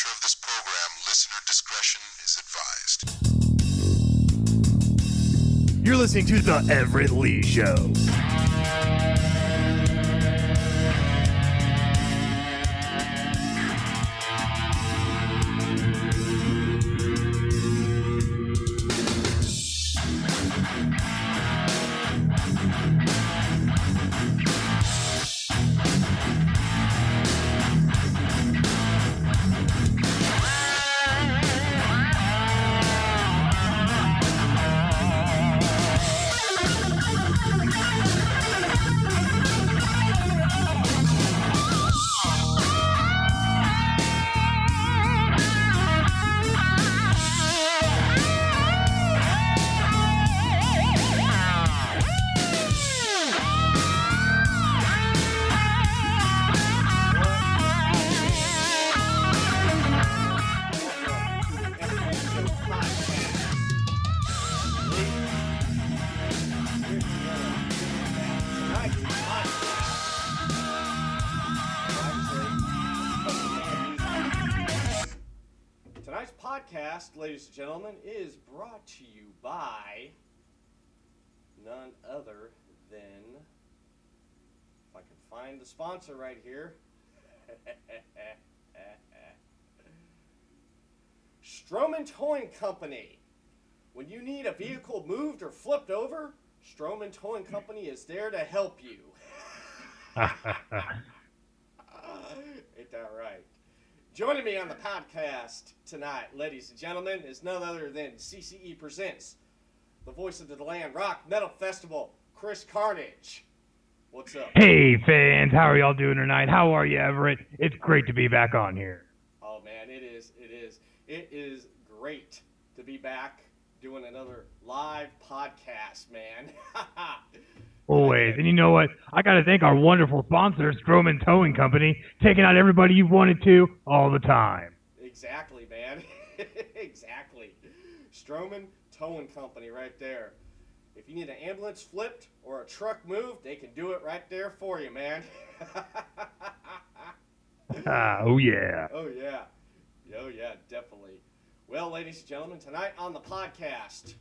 nature of this program, listener discretion is advised. You're listening to The Everett Lee Show. Ladies and gentlemen, is brought to you by none other than, if I can find the sponsor right here, Stroman Towing Company. When you need a vehicle moved or flipped over, Stroman Towing Company is there to help you. Ain't that right? Joining me on the podcast tonight, ladies and gentlemen, is none other than CCE Presents, the voice of the Deland Rock Metal Festival, Chris Carnage. What's up? Hey, fans. How are y'all doing tonight? How are you, Everett? It's great to be back on here. Oh, man, it is. It is great to be back doing another live podcast, man. Always. And you know what? I got to thank our wonderful sponsor, Stroman Towing Company, taking out everybody you wanted to all the time. Exactly, man. Exactly. Stroman Towing Company right there. If you need an ambulance flipped or a truck moved, they can do it right there for you, man. Oh, yeah. Oh, yeah. Oh, yeah, definitely. Well, ladies and gentlemen, tonight on the podcast,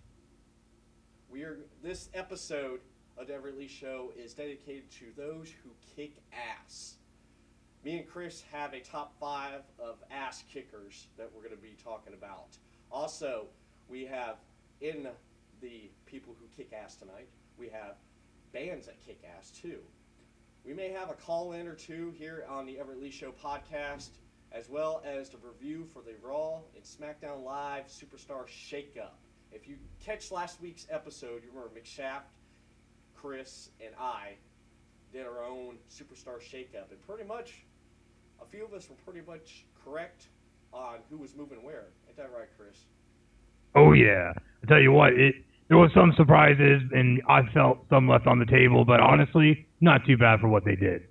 this episode of the Everett Lee Show is dedicated to those who kick ass. Me and Chris have a top 5 of ass kickers that we're going to be talking about. Also, we have in the people who kick ass tonight, we have bands that kick ass too. We may have a call-in or two here on the Everett Lee Show podcast, as well as the review for the Raw and SmackDown Live Superstar Shakeup. If you catch last week's episode, you remember McShaft, Chris, and I did our own Superstar Shakeup, and pretty much a few of us were pretty much correct on who was moving where. Ain't that right, Chris? Oh, yeah. I tell you what, there was some surprises, and I felt some left on the table, but honestly, not too bad for what they did.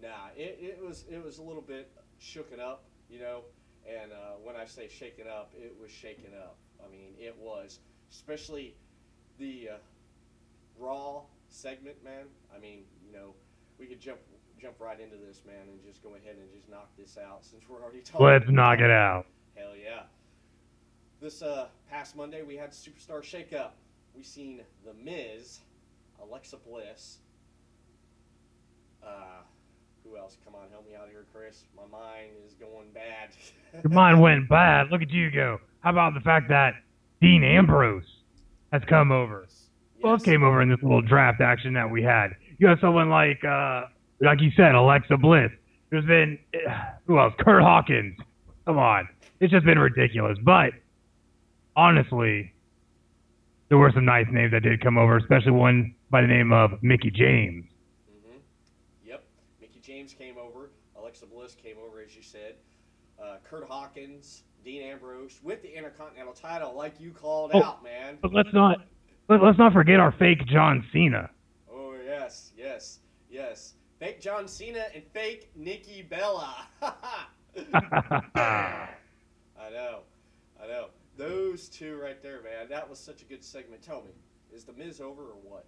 Nah, it was a little bit shooken up, you know, and when I say shaken up, it was shaken up. I mean, it was, especially the Raw segment, man. I mean, you know, we could jump right into this, man, and just go ahead and just knock this out since we're already talking. Let's knock it out. Hell yeah. This past Monday, we had Superstar Shakeup. We seen The Miz, Alexa Bliss. Who else? Come on, help me out here, Chris. My mind is going bad. Your mind went bad. Look at you go. How about the fact that Dean Ambrose has come over? Yes. Both came over in this little draft action that we had. You have someone like you said, Alexa Bliss. There's been, who else? Kurt Hawkins. Come on. It's just been ridiculous. But, honestly, there were some nice names that did come over, especially one by the name of Mickie James. Mm-hmm. Yep. Mickie James came over. Alexa Bliss came over, as you said. Kurt Hawkins, Dean Ambrose, with the Intercontinental title, like you called out, man. But let's not forget our fake John Cena. Oh, yes. Fake John Cena and fake Nikki Bella. I know. Those two right there, man. That was such a good segment. Tell me, is The Miz over or what?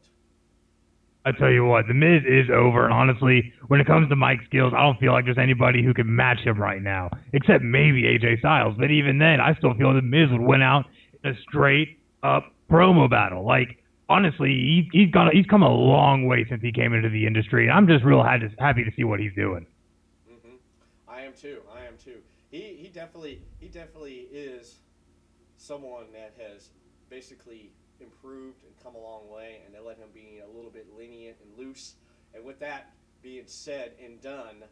I tell you what, The Miz is over, and honestly, when it comes to mic skills, I don't feel like there's anybody who can match him right now, except maybe AJ Styles. But even then, I still feel The Miz would win out in a straight up promo battle. Like, honestly, he's come a long way since he came into the industry, and I'm just real happy to see what he's doing. Mm-hmm. I am too. He definitely is someone that has basically improved and come a long way, and they let him be a little bit lenient and loose. And with that being said and done,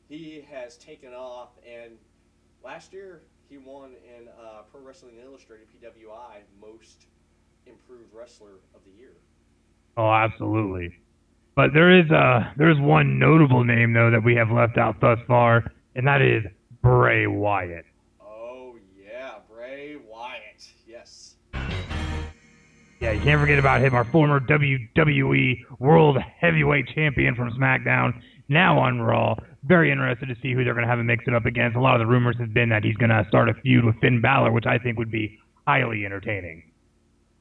he has taken off. And last year, he won in Pro Wrestling Illustrated (PWI) Most Improved Wrestler of the Year. Oh, absolutely. But there is one notable name though that we have left out thus far, and that is Bray Wyatt. Oh yeah, Bray Wyatt. Yes. Yeah, you can't forget about him, our former WWE World Heavyweight Champion from SmackDown, now on Raw. Very interested to see who they're going to have him mix it up against. A lot of the rumors have been that he's going to start a feud with Finn Balor, which I think would be highly entertaining.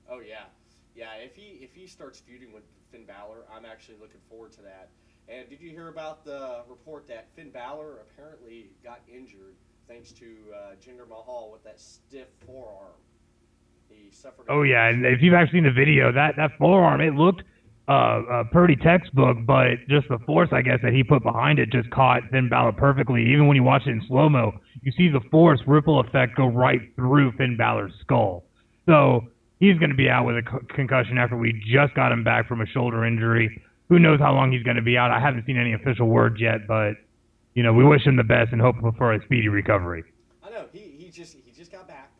Oh yeah, yeah. If he starts feuding with Finn Balor, I'm actually looking forward to that. And did you hear about the report that Finn Balor apparently got injured thanks to Jinder Mahal with that stiff forearm? He suffered. Oh yeah, and if you've actually seen the video, that forearm, it looked pretty textbook, but just the force, I guess, that he put behind it just caught Finn Balor perfectly. Even when you watch it in slow-mo, you see the force ripple effect go right through Finn Balor's skull. So he's going to be out with a concussion after we just got him back from a shoulder injury. Who knows how long he's going to be out? I haven't seen any official word yet, but we wish him the best and hope for a speedy recovery. I know he just got back,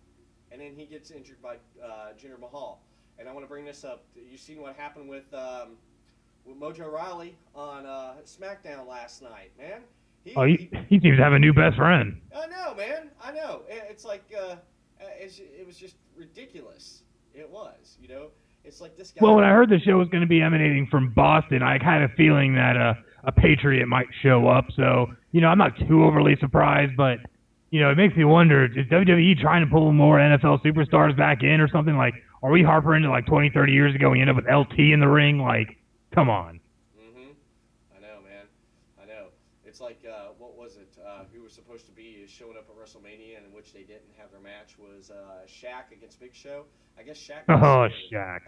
and then he gets injured by Jinder Mahal. And I want to bring this up. You seen what happened with Mojo Rawley on SmackDown last night, man? He seems to have a new best friend. I know, man. I know. It's like it was just ridiculous. It was, It's like this guy. Well, when I heard the show was going to be emanating from Boston, I had a feeling that a Patriot might show up. So, I'm not too overly surprised, but it makes me wonder: is WWE trying to pull more NFL superstars back in or something? Like, are we harping into like 20, 30 years ago? We end up with LT in the ring. Like, come on. I know, man. I know. It's like what was it? Who was supposed to be showing up at WrestleMania, and in which they didn't have their match was Shaq against Big Show. I guess Shaq. Oh, Shaq.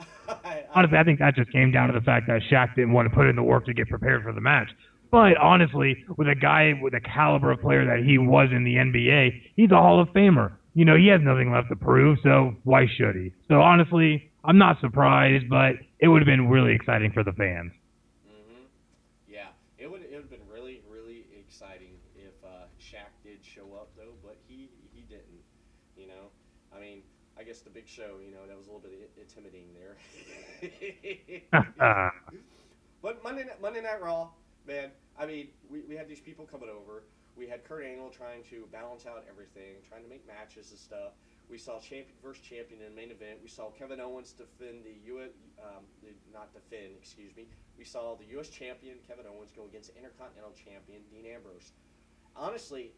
Honestly, I think that just came down to the fact that Shaq didn't want to put in the work to get prepared for the match. But honestly, with a guy with the caliber of player that he was in the NBA, he's a Hall of Famer. He has nothing left to prove, so why should he? So honestly, I'm not surprised, but it would have been really exciting for the fans. Yeah, it would have been really, really exciting if Shaq did show up, though, but he didn't. I mean, I guess the Big Show, that was a little bit intimidating there. But Monday Night Raw, man, I mean, we had these people coming over. We had Kurt Angle trying to balance out everything, trying to make matches and stuff. We saw champion versus champion in the main event. We saw Kevin Owens defend We saw the U.S. champion, Kevin Owens, go against the Intercontinental champion, Dean Ambrose. Honestly,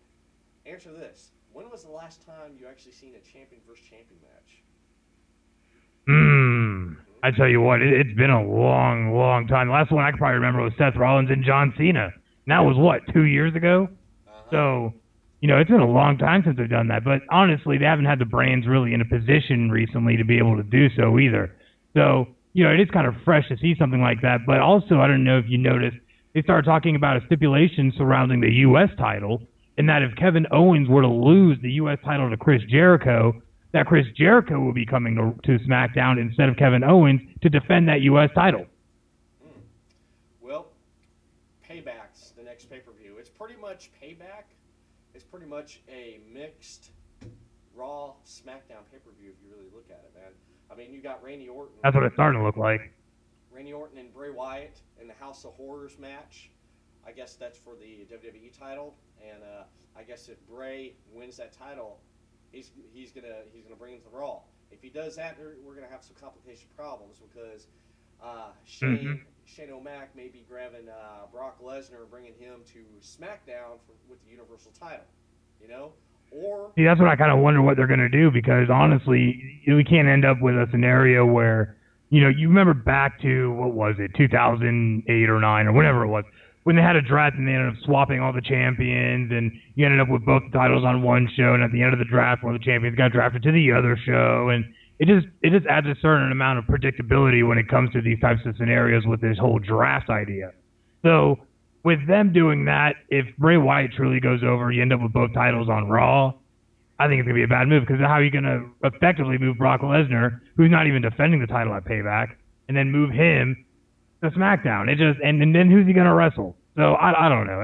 answer this. When was the last time you actually seen a champion versus champion match? I tell you what, it's been a long, long time. The last one I can probably remember was Seth Rollins and John Cena. And that was, 2 years ago? So, it's been a long time since they've done that. But honestly, they haven't had the brands really in a position recently to be able to do so either. So, it is kind of fresh to see something like that. But also, I don't know if you noticed, they started talking about a stipulation surrounding the U.S. title, and that if Kevin Owens were to lose the U.S. title to Chris Jericho, that Chris Jericho will be coming to SmackDown instead of Kevin Owens to defend that U.S. title. Well, Payback's the next pay-per-view. It's pretty much Payback. It's pretty much a mixed Raw SmackDown pay-per-view if you really look at it, man. I mean, you got Randy Orton. That's what it's starting to look like. Randy Orton and Bray Wyatt in the House of Horrors match. I guess that's for the WWE title. And I guess if Bray wins that title, he's gonna bring it to Raw. If he does that, we're gonna have some complication problems because Shane O'Mac may be grabbing Brock Lesnar and bringing him to SmackDown with the Universal title, Or see, that's what I kind of wonder what they're gonna do because honestly, we can't end up with a scenario where you remember back to, what was it, 2008 or 9 or whatever it was, when they had a draft and they ended up swapping all the champions, and you ended up with both titles on one show, and at the end of the draft, one of the champions got drafted to the other show, and it just adds a certain amount of predictability when it comes to these types of scenarios with this whole draft idea. So with them doing that, if Bray Wyatt truly goes over, you end up with both titles on Raw. I think it's going to be a bad move, because how are you going to effectively move Brock Lesnar, who's not even defending the title at Payback, and then move him to SmackDown? And then who's he going to wrestle? So I don't know.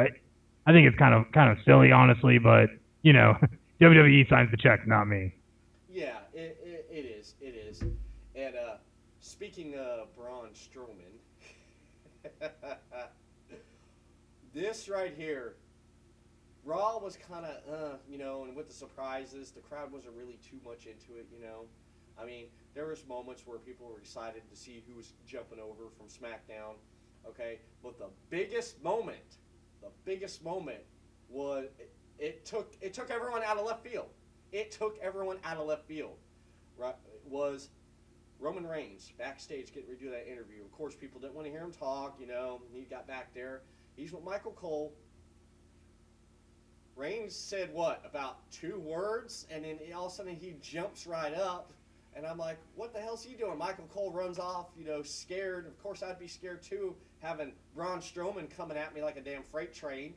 I think it's kind of silly, honestly, but WWE signs the check, not me. Yeah, it is. It is. And speaking of Braun Strowman, this right here, Raw was kind of, and with the surprises, the crowd wasn't really too much into it, I mean, there was moments where people were excited to see who was jumping over from SmackDown, okay? But the biggest moment was it took everyone out of left field. It took everyone out of left field. Right? Was Roman Reigns backstage getting ready to do that interview. Of course, people didn't want to hear him talk, He got back there. He's with Michael Cole. Reigns said what, about 2 words, and then all of a sudden he jumps right up, and I'm like, what the hell's he doing? Michael Cole runs off, scared. Of course, I'd be scared too, having Braun Strowman coming at me like a damn freight train.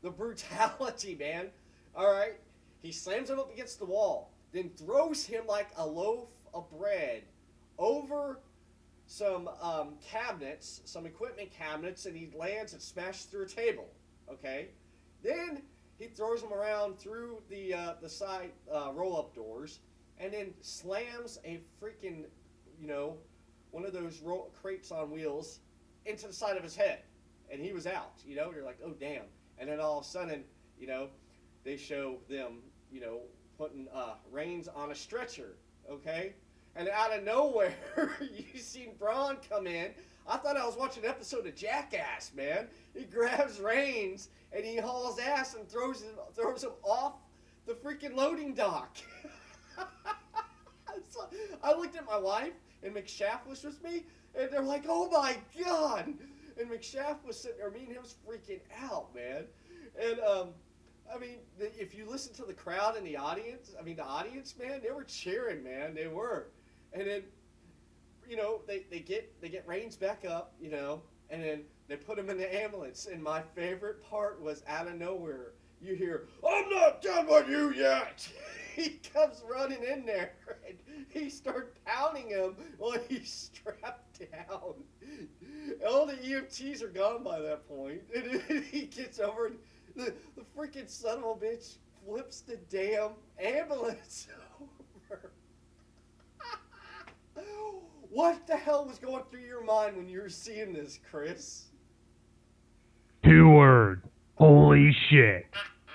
The brutality, man. All right, he slams him up against the wall, then throws him like a loaf of bread over some cabinets, some equipment cabinets, and he lands and smashes through a table. Okay, then he throws him around through the side roll-up doors, and then slams a freaking, one of those crates on wheels into the side of his head, and he was out. You're like, oh damn! And then all of a sudden, they show them, putting Reigns on a stretcher. Okay, and out of nowhere, you seen Braun come in. I thought I was watching an episode of Jackass, man. He grabs Reigns and he hauls ass and throws him off the freaking loading dock. So I looked at my wife, and McShaft was with me, and they're like, "Oh my god!" And McShaft was sitting there, me and him was freaking out, man. And I mean, if you listen to the crowd and the audience, the audience, man, they were cheering, man. They were, and then. They get Reigns back up, and then they put him in the ambulance. And my favorite part was out of nowhere, you hear, "I'm not done with you yet." He comes running in there, and he starts pounding him while he's strapped down. All the EMTs are gone by that point. And he gets over, and the freaking son of a bitch flips the damn ambulance over. What the hell was going through your mind when you were seeing this, Chris? 2 words. Holy shit.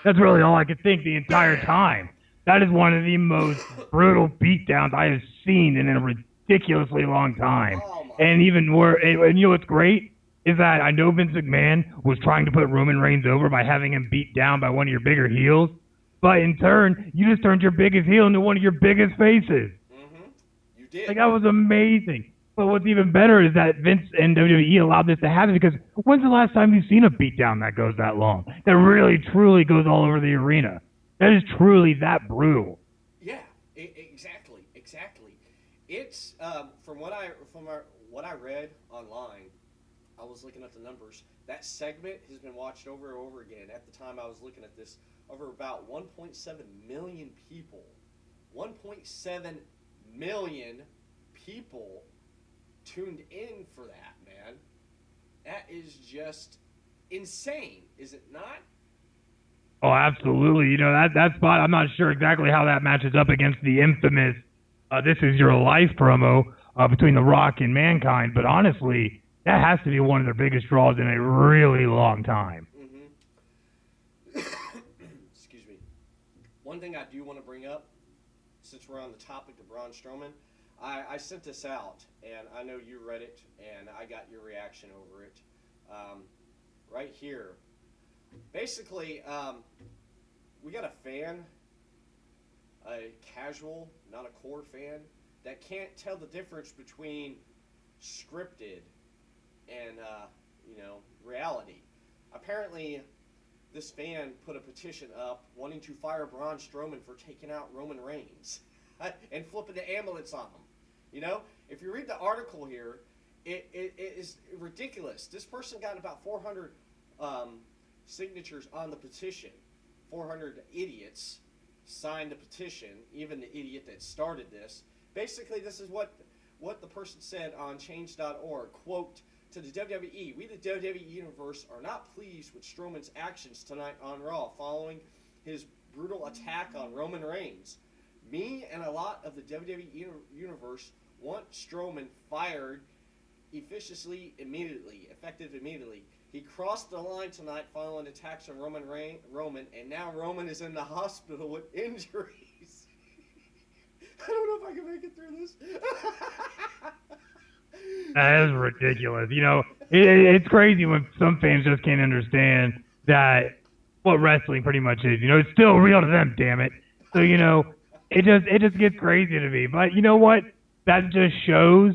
That's really all I could think the entire time. That is one of the most brutal beatdowns I have seen in a ridiculously long time. And even more, and what's great is that I know Vince McMahon was trying to put Roman Reigns over by having him beat down by one of your bigger heels, but in turn, you just turned your biggest heel into one of your biggest faces. You did. Like, that was amazing. But what's even better is that Vince and WWE allowed this to happen, because when's the last time you've seen a beatdown that goes that long? That really, truly goes all over the arena. That is truly that brutal. Yeah, exactly. It's from what I read online. I was looking at the numbers. That segment has been watched over and over again. At the time I was looking at this, over about 1.7 million people. 1.7 million people tuned in for that, man. That is just insane, is it not? Oh, absolutely. That spot, I'm not sure exactly how that matches up against the infamous This Is Your Life promo between The Rock and Mankind, but honestly, that has to be one of their biggest draws in a really long time. Excuse me. One thing I do want to bring up, since we're on the topic of Braun Strowman, I sent this out, and I know you read it, and I got your reaction over it. Right here. Basically, we got a fan, a casual, not a core fan, that can't tell the difference between scripted and reality. Apparently, this fan put a petition up wanting to fire Braun Strowman for taking out Roman Reigns and flipping the ambulance on him. If you read the article here, it is ridiculous. This person got about 400 signatures on the petition. 400 idiots signed the petition, even the idiot that started this. Basically, this is what the person said on change.org. Quote, to the WWE, we the WWE Universe are not pleased with Strowman's actions tonight on Raw following his brutal attack on Roman Reigns. Me and a lot of the WWE Universe want Strowman fired effectively immediately. He crossed the line tonight following attacks on Roman, and now Roman is in the hospital with injuries. I don't know if I can make it through this. That is ridiculous. It's crazy when some fans just can't understand that what wrestling pretty much is. It's still real to them, damn it. So, it just gets crazy to me. But you know what? That just shows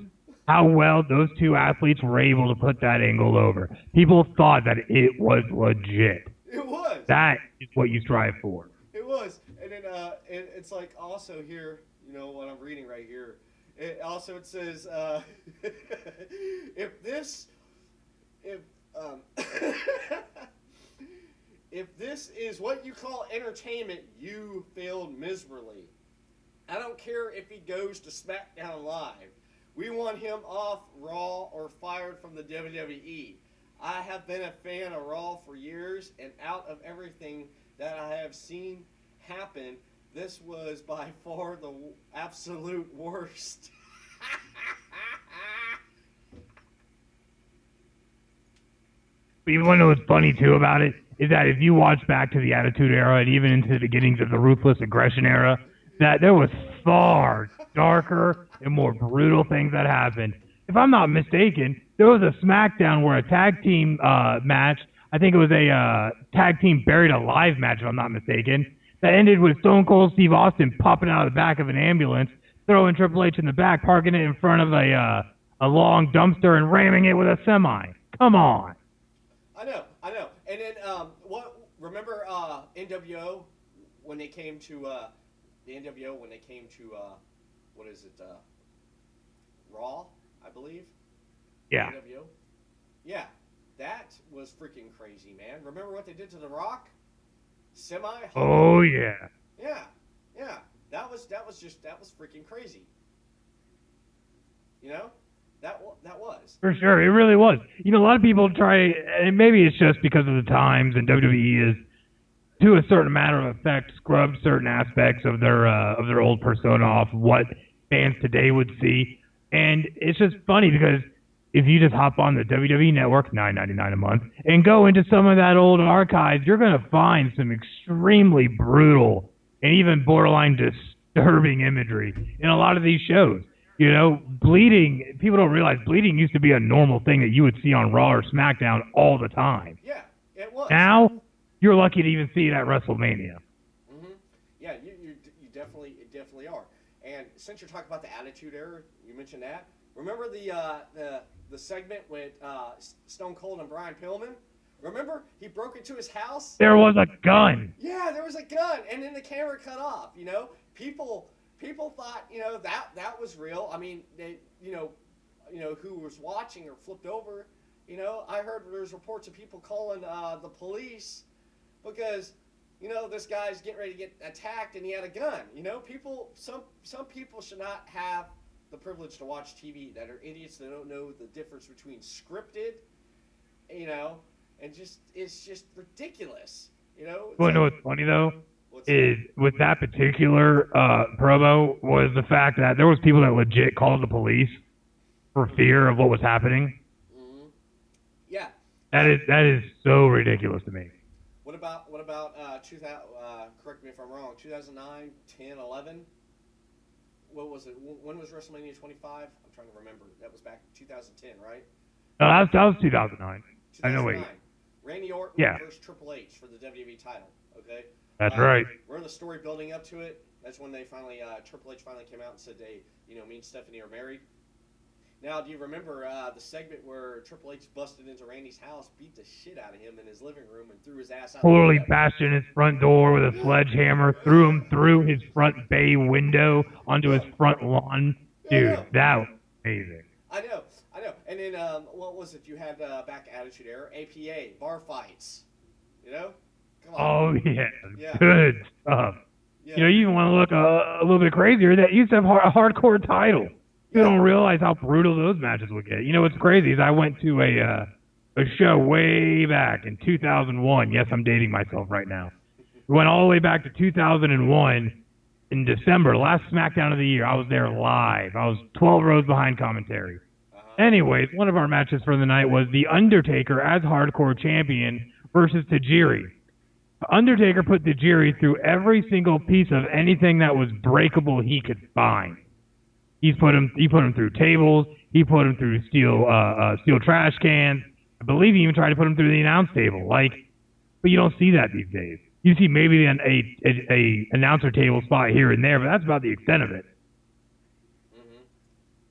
how well those two athletes were able to put that angle over. People thought that it was legit. It was. That is what you strive for. It was. And then it's like also here, what I'm reading right here. It says if this is what you call entertainment, you failed miserably. I don't care if he goes to SmackDown Live. We want him off Raw or fired from the WWE. I have been a fan of Raw for years, and out of everything that I have seen happen, this was by far the absolute worst. But you want to know what's funny, too, about it? Is that if you watch back to the Attitude Era and even into the beginnings of the Ruthless Aggression Era, that there was far darker and more brutal things that happened. If I'm not mistaken, there was a SmackDown where a tag team match, I think it was a tag team buried alive match, if I'm not mistaken, that ended with Stone Cold Steve Austin popping out of the back of an ambulance, throwing Triple H in the back, parking it in front of a long dumpster and ramming it with a semi. Come on. I know. And then remember NWO when they came to what is it? Raw, I believe. Yeah. NWO. Yeah, that was freaking crazy, man. Remember what they did to The Rock? Semi. Oh yeah. Yeah. That was freaking crazy. That was. For sure, it really was. A lot of people try, and maybe it's just because of the times, and WWE is, to a certain matter of effect, scrubbed certain aspects of their old persona off what fans today would see. And it's just funny because if you just hop on the WWE Network, $9.99 a month, and go into some of that old archives, you're going to find some extremely brutal and even borderline disturbing imagery in a lot of these shows. Bleeding, people don't realize bleeding used to be a normal thing that you would see on Raw or SmackDown all the time. Yeah, it was. Now, you're lucky to even see it at WrestleMania. Mm-hmm. Yeah, you definitely are. And since you're talking about the Attitude Era, you mentioned that. Remember the segment with Stone Cold and Brian Pillman? Remember he broke into his house? There was a gun. Yeah, there was a gun, and then the camera cut off. People thought that was real. I mean, they who was watching or flipped over. I heard there's reports of people calling the police because this guy's getting ready to get attacked and he had a gun. Some people should not have the privilege to watch TV that are idiots that don't know the difference between scripted, and it's just ridiculous. Well, what's funny though is with that particular promo was the fact that there was people that legit called the police for fear of what was happening. Mm-hmm. Yeah. That is so ridiculous to me. What about 2000? Correct me if I'm wrong. 2009, 10, 11. What was it? When was WrestleMania 25? I'm trying to remember. That was back in 2010, right? No, that was 2009. I know. Wait. Randy Orton versus Triple H for the WWE title. Okay. That's right. We're in the story building up to it. That's when they finally Triple H finally came out and said, "Hey, me and Stephanie are married." Now, do you remember the segment where Triple H busted into Randy's house, beat the shit out of him in his living room, and threw his ass out the Totally window? bashed in his front door with a sledgehammer, threw him through his front bay window onto his front lawn. I Dude, know. that was amazing. I know. And then, what was it? You had back Attitude Era, APA, bar fights. You know? Come on. Oh, yeah. Yeah. Good stuff. Yeah. You know, you even want to look a little bit crazier. That used to have a hardcore title. You don't realize how brutal those matches would get. You know what's crazy is I went to a show way back in 2001. Yes, I'm dating myself right now. We went all the way back to 2001 in December, last SmackDown of the year. I was there live. I was 12 rows behind commentary. Anyways, one of our matches for the night was The Undertaker as Hardcore Champion versus Tajiri. Undertaker put Tajiri through every single piece of anything that was breakable he could find. He put him through tables. He put him through steel trash cans. I believe he even tried to put him through the announce table. But you don't see that these days. You see maybe a announcer table spot here and there, but that's about the extent of it.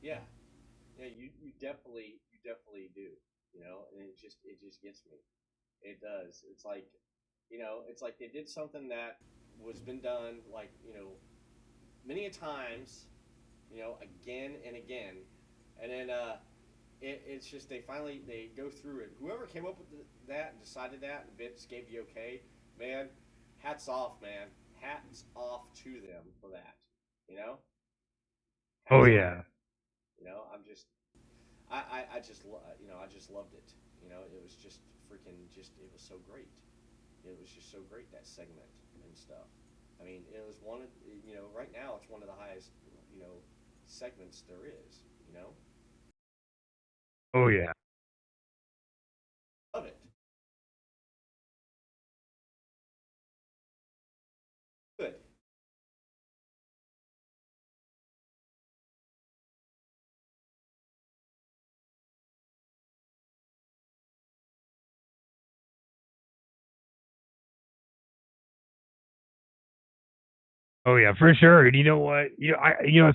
Yeah. Yeah, you definitely do. You know, and it just gets me. It does. It's like, it's like they did something that was been done many a times, again and again, and then it's just they go through it. Whoever came up with that and decided that, and Vince gave the okay, man, hats off, man, hats off to them for that. Oh Hats yeah. off. I'm just, I just loved it. It was just it was so great. It was just so great, that segment and stuff. I mean, it was one of, right now it's one of the highest, segments there is, Oh yeah. Love it. Good. Oh yeah, for sure. And you know what?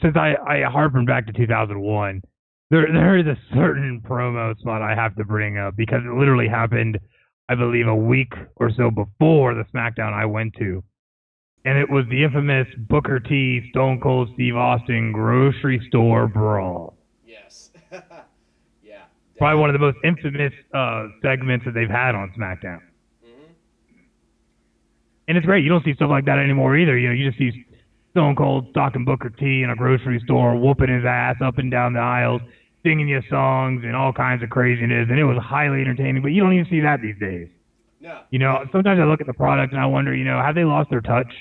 Since I harken back to 2001, there is a certain promo spot I have to bring up because it literally happened, I believe, a week or so before the SmackDown I went to, and it was the infamous Booker T, Stone Cold Steve Austin grocery store brawl. Yes. Yeah. Probably one of the most infamous segments that they've had on SmackDown. Mm-hmm. And it's great. You don't see stuff like that anymore either. You just see Stone Cold stalking Booker T in a grocery store, whooping his ass up and down the aisles, singing you songs and all kinds of craziness. And it was highly entertaining. But you don't even see that these days. No. Sometimes I look at the product and I wonder, have they lost their touch?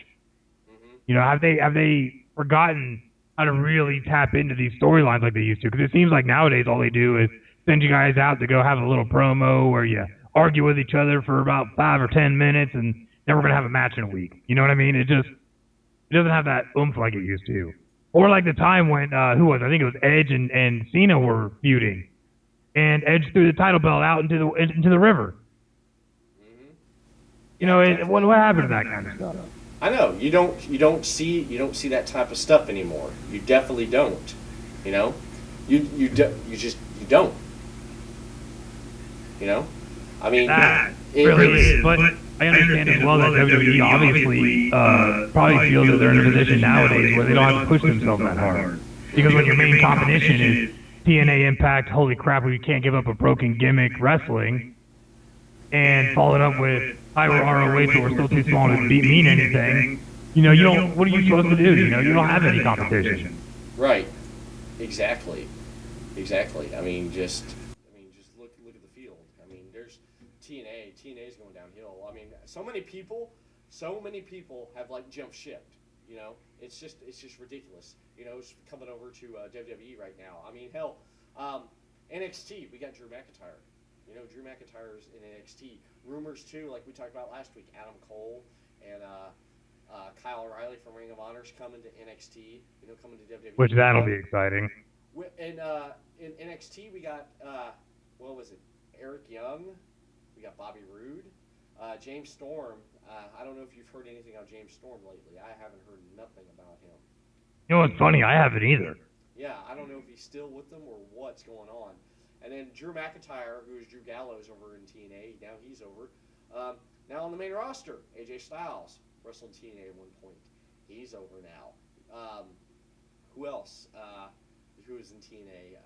Mm-hmm. Have they forgotten how to really tap into these storylines like they used to? Because it seems like nowadays all they do is send you guys out to go have a little promo where you argue with each other for about 5 or 10 minutes and then we're going to have a match in a week. You know what I mean? It doesn't have that oomph like it used to. Or like the time when, I think it was Edge and Cena were feuding. And Edge threw the title belt out into the river. Mm-hmm. What happened to that kind of stuff? I know you don't see that type of stuff anymore. You definitely don't. You just don't. I mean, it really is. But I understand as well that WWE obviously probably feels that they're in a position nowadays where they don't have to push themselves that hard. Because when your main competition is TNA Impact, holy crap, we can't give up a broken gimmick wrestling, and followed up with Ira ROH, so we're still too small to mean anything. You don't. What are you supposed to do? You don't have any competition. Right. Exactly. I mean, just look at the field. I mean, there's TNA. TNA's going downhill. I mean, so many people have jumped ship. It's just ridiculous. It's coming over to WWE right now. I mean, hell, NXT. We got Drew McIntyre. Drew McIntyre's in NXT. Rumors too, like we talked about last week. Adam Cole and Kyle O'Reilly from Ring of Honor's coming to NXT. Coming to WWE. Which that'll be exciting. And in NXT we got what was it? Eric Young. We got Bobby Roode. James Storm. I don't know if you've heard anything on James Storm lately. I haven't heard nothing about him. It's funny. I haven't either. Yeah, I don't know if he's still with them or what's going on. And then Drew McIntyre, who is Drew Gallows over in TNA, now he's over. Now on the main roster, AJ Styles wrestled in TNA at one point. He's over now. Who else? Who is in TNA?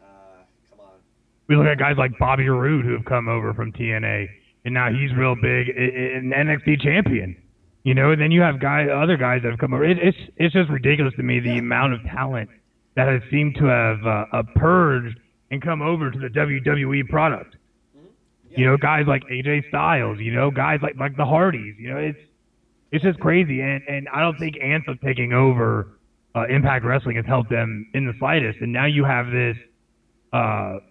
Come on. We look at guys like Bobby Roode who have come over from TNA, and now he's real big in NXT champion. You know, and then you have other guys that have come over. It's just ridiculous to me the amount of talent that has seemed to have purged and come over to the WWE product. Mm-hmm. Yeah. You know, guys like AJ Styles. You know, guys like the Hardys. You know, it's just crazy, and I don't think Anthem taking over Impact Wrestling has helped them in the slightest. And now you have this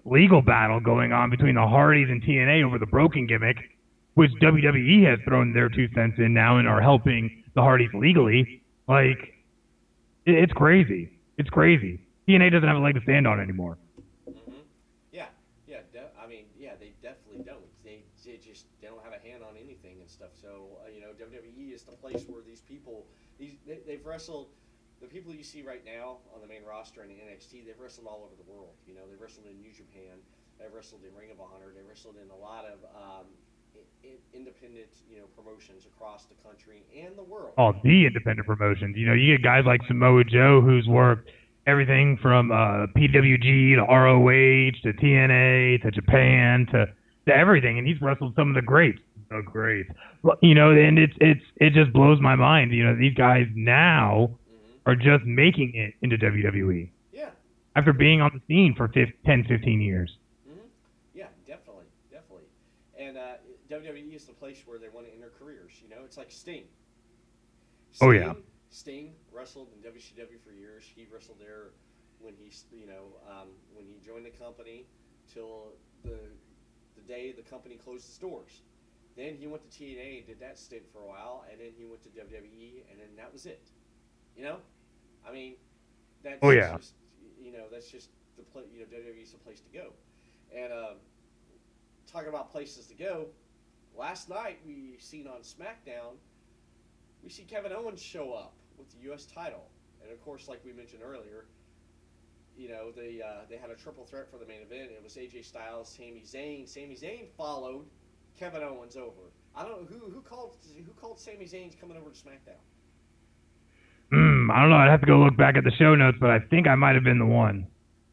legal battle going on between the Hardys and TNA over the broken gimmick, which WWE has thrown their 2 cents in now and are helping the Hardys legally. Like, it's crazy. It's crazy. TNA doesn't have a leg to stand on anymore. Mm-hmm. Yeah. I mean, they definitely don't. They don't have a hand on anything and stuff. So WWE is the place where these people, they've wrestled. The people you see right now on the main roster in NXT, they've wrestled all over the world. You know, they've wrestled in New Japan, they've wrestled in Ring of Honor, they've wrestled in a lot of independent, promotions across the country and the world. Oh, the independent promotions. You know, you get guys like Samoa Joe, who's worked everything from PWG to ROH to TNA to Japan to everything, and he's wrestled some of the greats. The greats. You know, and it just blows my mind. You know, these guys now are just making it into WWE. Yeah. After being on the scene for 10, 15 years. Mm-hmm. Yeah, definitely. And WWE is the place where they want to end their careers. You know, it's like Sting. Oh, yeah. Sting wrestled in WCW for years. He wrestled there when he joined the company till the day the company closed its doors. Then he went to TNA and did that stint for a while, and then he went to WWE, and then that was it. You know, I mean, that's just, that's just the place. WWE's the place to go. And talking about places to go, last night we seen on SmackDown, we see Kevin Owens show up with the U.S. title, and of course, like we mentioned earlier, they had a triple threat for the main event. It was AJ Styles, Sami Zayn. Sami Zayn followed Kevin Owens over. I don't know who called Sami Zayn's coming over to SmackDown. I don't know. I'd have to go look back at the show notes, but I think I might have been the one.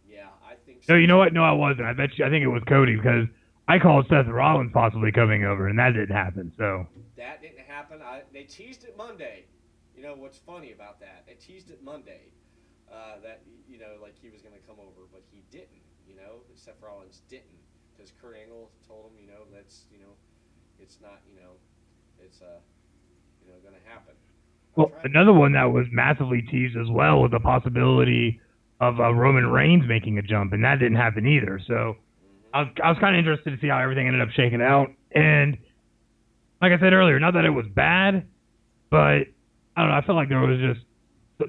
Yeah, I think so. No, you know what? No, I wasn't. I think it was Cody, because I called Seth Rollins possibly coming over, and that didn't happen. So that didn't happen. They teased it Monday. You know what's funny about that? They teased it Monday that like he was going to come over, but he didn't. Seth Rollins didn't, because Kurt Angle told him, that's it's not it's going to happen. Well, another one that was massively teased as well was the possibility of Roman Reigns making a jump, and that didn't happen either. So I was kind of interested to see how everything ended up shaking out. And like I said earlier, not that it was bad, but I don't know. I felt like there was just a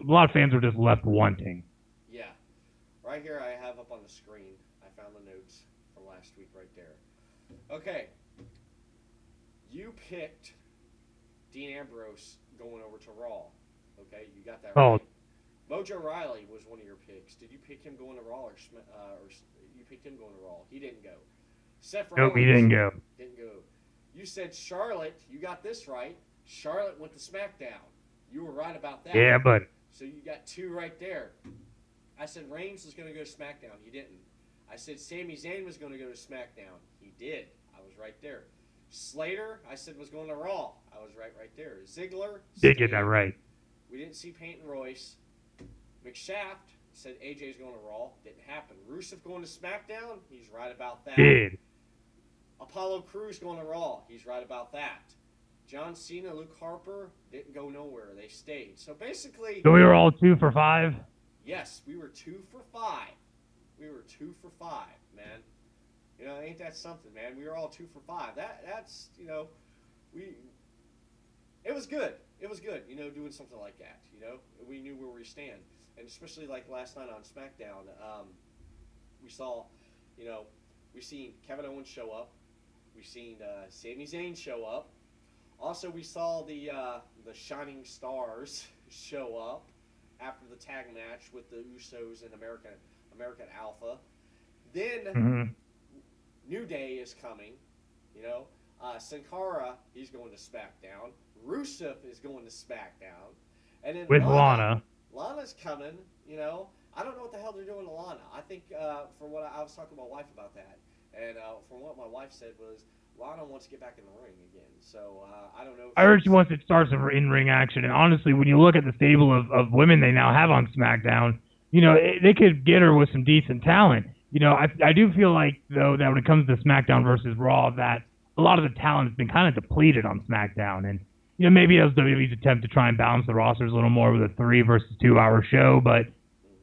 lot of fans were just left wanting. Yeah, right here I have up on the screen. I found the notes from last week right there. Okay, you picked Dean Ambrose going over to Raw. Okay, you got that right. Mojo Riley was one of your picks. Did you pick him going to Raw, or you picked him going to Raw? He didn't go. Seth Rollins. Nope, he didn't go. Didn't go. You said Charlotte. You got this right. Charlotte went to SmackDown. You were right about that. Yeah, but so you got 2 right there. I said Reigns was going to go to SmackDown. He didn't. I said Sami Zayn was going to go to SmackDown. He did. I was right there. Slater, I said, was going to Raw. I was right there. Ziggler did get that right. We didn't see Peyton Royce. McShaft said AJ's going to Raw. Didn't happen. Rusev going to SmackDown. He's right about that. Did. Apollo Crews going to Raw. He's right about that. John Cena, Luke Harper didn't go nowhere. They stayed. So basically, So we were all 2 for 5? Yes, we were 2 for 5. We were 2 for 5, man. Ain't that something, man? We were all 2 for 5. That's it was good. It was good, doing something like that. We knew where we stand, and especially like last night on SmackDown, we saw, we seen Kevin Owens show up. We seen Sami Zayn show up. Also, we saw the Shining Stars show up, after the tag match with the Usos and American Alpha. Then Mm-hmm. New Day is coming. You know, Sin Cara, he's going to SmackDown. Rusev is going to SmackDown, and then With Lana. Lana's coming. You know, I don't know what the hell they're doing to Lana. I think from what I was talking to my wife about that, and from what my wife said was Lana wants to get back in the ring again. So I don't know. If I heard she wants to start some in-ring action, and honestly, when you look at the stable of women they now have on SmackDown, you know, they could get her with some decent talent. You know, I do feel like, though, that when it comes to SmackDown versus Raw, that a lot of the talent has been kind of depleted on SmackDown. And, you know, maybe that was WWE's attempt to try and balance the rosters a little more with a 3 versus 2 hour show. But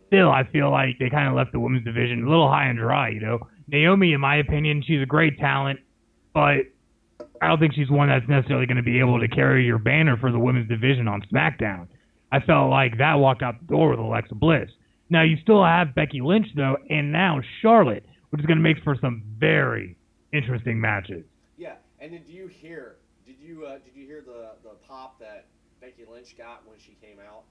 still, I feel like they kind of left the women's division a little high and dry, you know. Naomi, in my opinion, she's a great talent, but I don't think she's one that's necessarily going to be able to carry your banner for the women's division on SmackDown. I felt like that walked out the door with Alexa Bliss. Now, you still have Becky Lynch, though, and now Charlotte, which is going to make for some very interesting matches. Yeah, and then did you hear the pop that Becky Lynch got when she came out?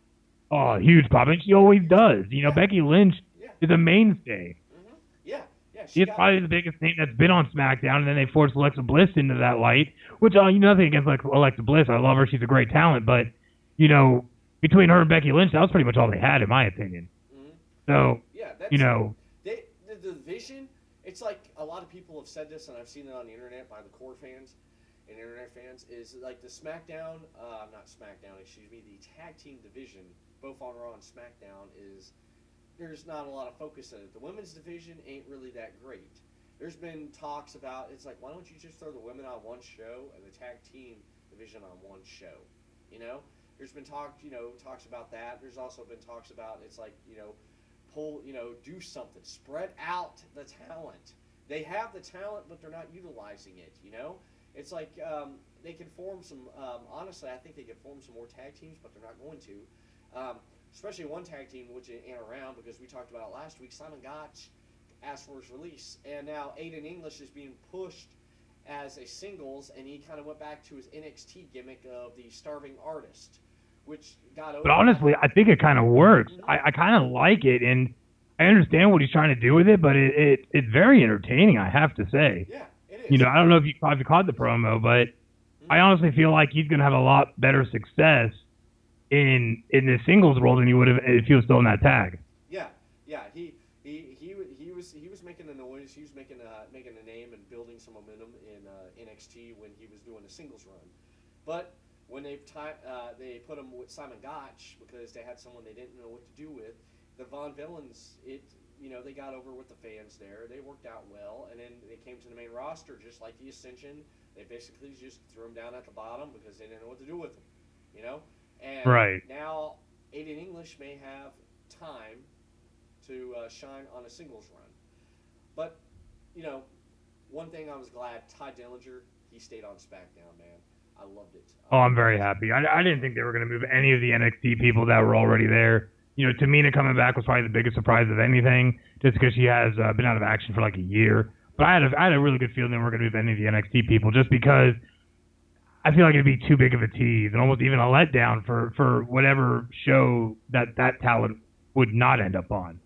Oh, huge pop, and she always does. You know, Becky Lynch is a mainstay. Mm-hmm. Yeah. She's probably the biggest name that's been on SmackDown, and then they forced Alexa Bliss into that light, which, you know, nothing against Alexa Bliss. I love her. She's a great talent, but, you know, between her and Becky Lynch, that was pretty much all they had, in my opinion. So, you know, the division, it's like a lot of people have said this, and I've seen it on the internet by the core fans and internet fans, is like the the tag team division, both on Raw and SmackDown, is there's not a lot of focus in it. The women's division ain't really that great. There's been talks about, it's like, why don't you just throw the women on one show and the tag team division on one show, you know? There's been talks about that. There's also been talks about, it's like, you know, do something. Spread out the talent. They have the talent, but they're not utilizing it, you know? It's like they can form some, honestly, I think they could form some more tag teams, but they're not going to. Especially one tag team, which ain't around, because we talked about it last week. Simon Gotch asked for his release, and now Aiden English is being pushed as a singles, and he kind of went back to his NXT gimmick of the starving artist, which got over. But honestly, I think it kind of works. I kind of like it, and I understand what he's trying to do with it, but it's very entertaining, I have to say. Yeah, it is. You know, I don't know if you caught the promo, but I honestly feel like he's going to have a lot better success in the singles role than he would have if he was still in that tag. Yeah. He was making a noise. He was making a name and building some momentum in NXT when he was doing a singles run. But when they put him with Simon Gotch because they had someone they didn't know what to do with, the Von Villains, they got over with the fans there. They worked out well, and then they came to the main roster just like the Ascension. They basically just threw him down at the bottom because they didn't know what to do with him, you know. And now Aiden English may have time to shine on a singles run. But, you know, one thing I was glad, Ty Dillinger, he stayed on SmackDown, man. I loved it. Oh, I'm very happy. I didn't think they were going to move any of the NXT people that were already there. You know, Tamina coming back was probably the biggest surprise of anything, just because she has been out of action for like a year. But I had a really good feeling they weren't going to move any of the NXT people, just because I feel like it'd be too big of a tease and almost even a letdown for whatever show that talent would not end up on.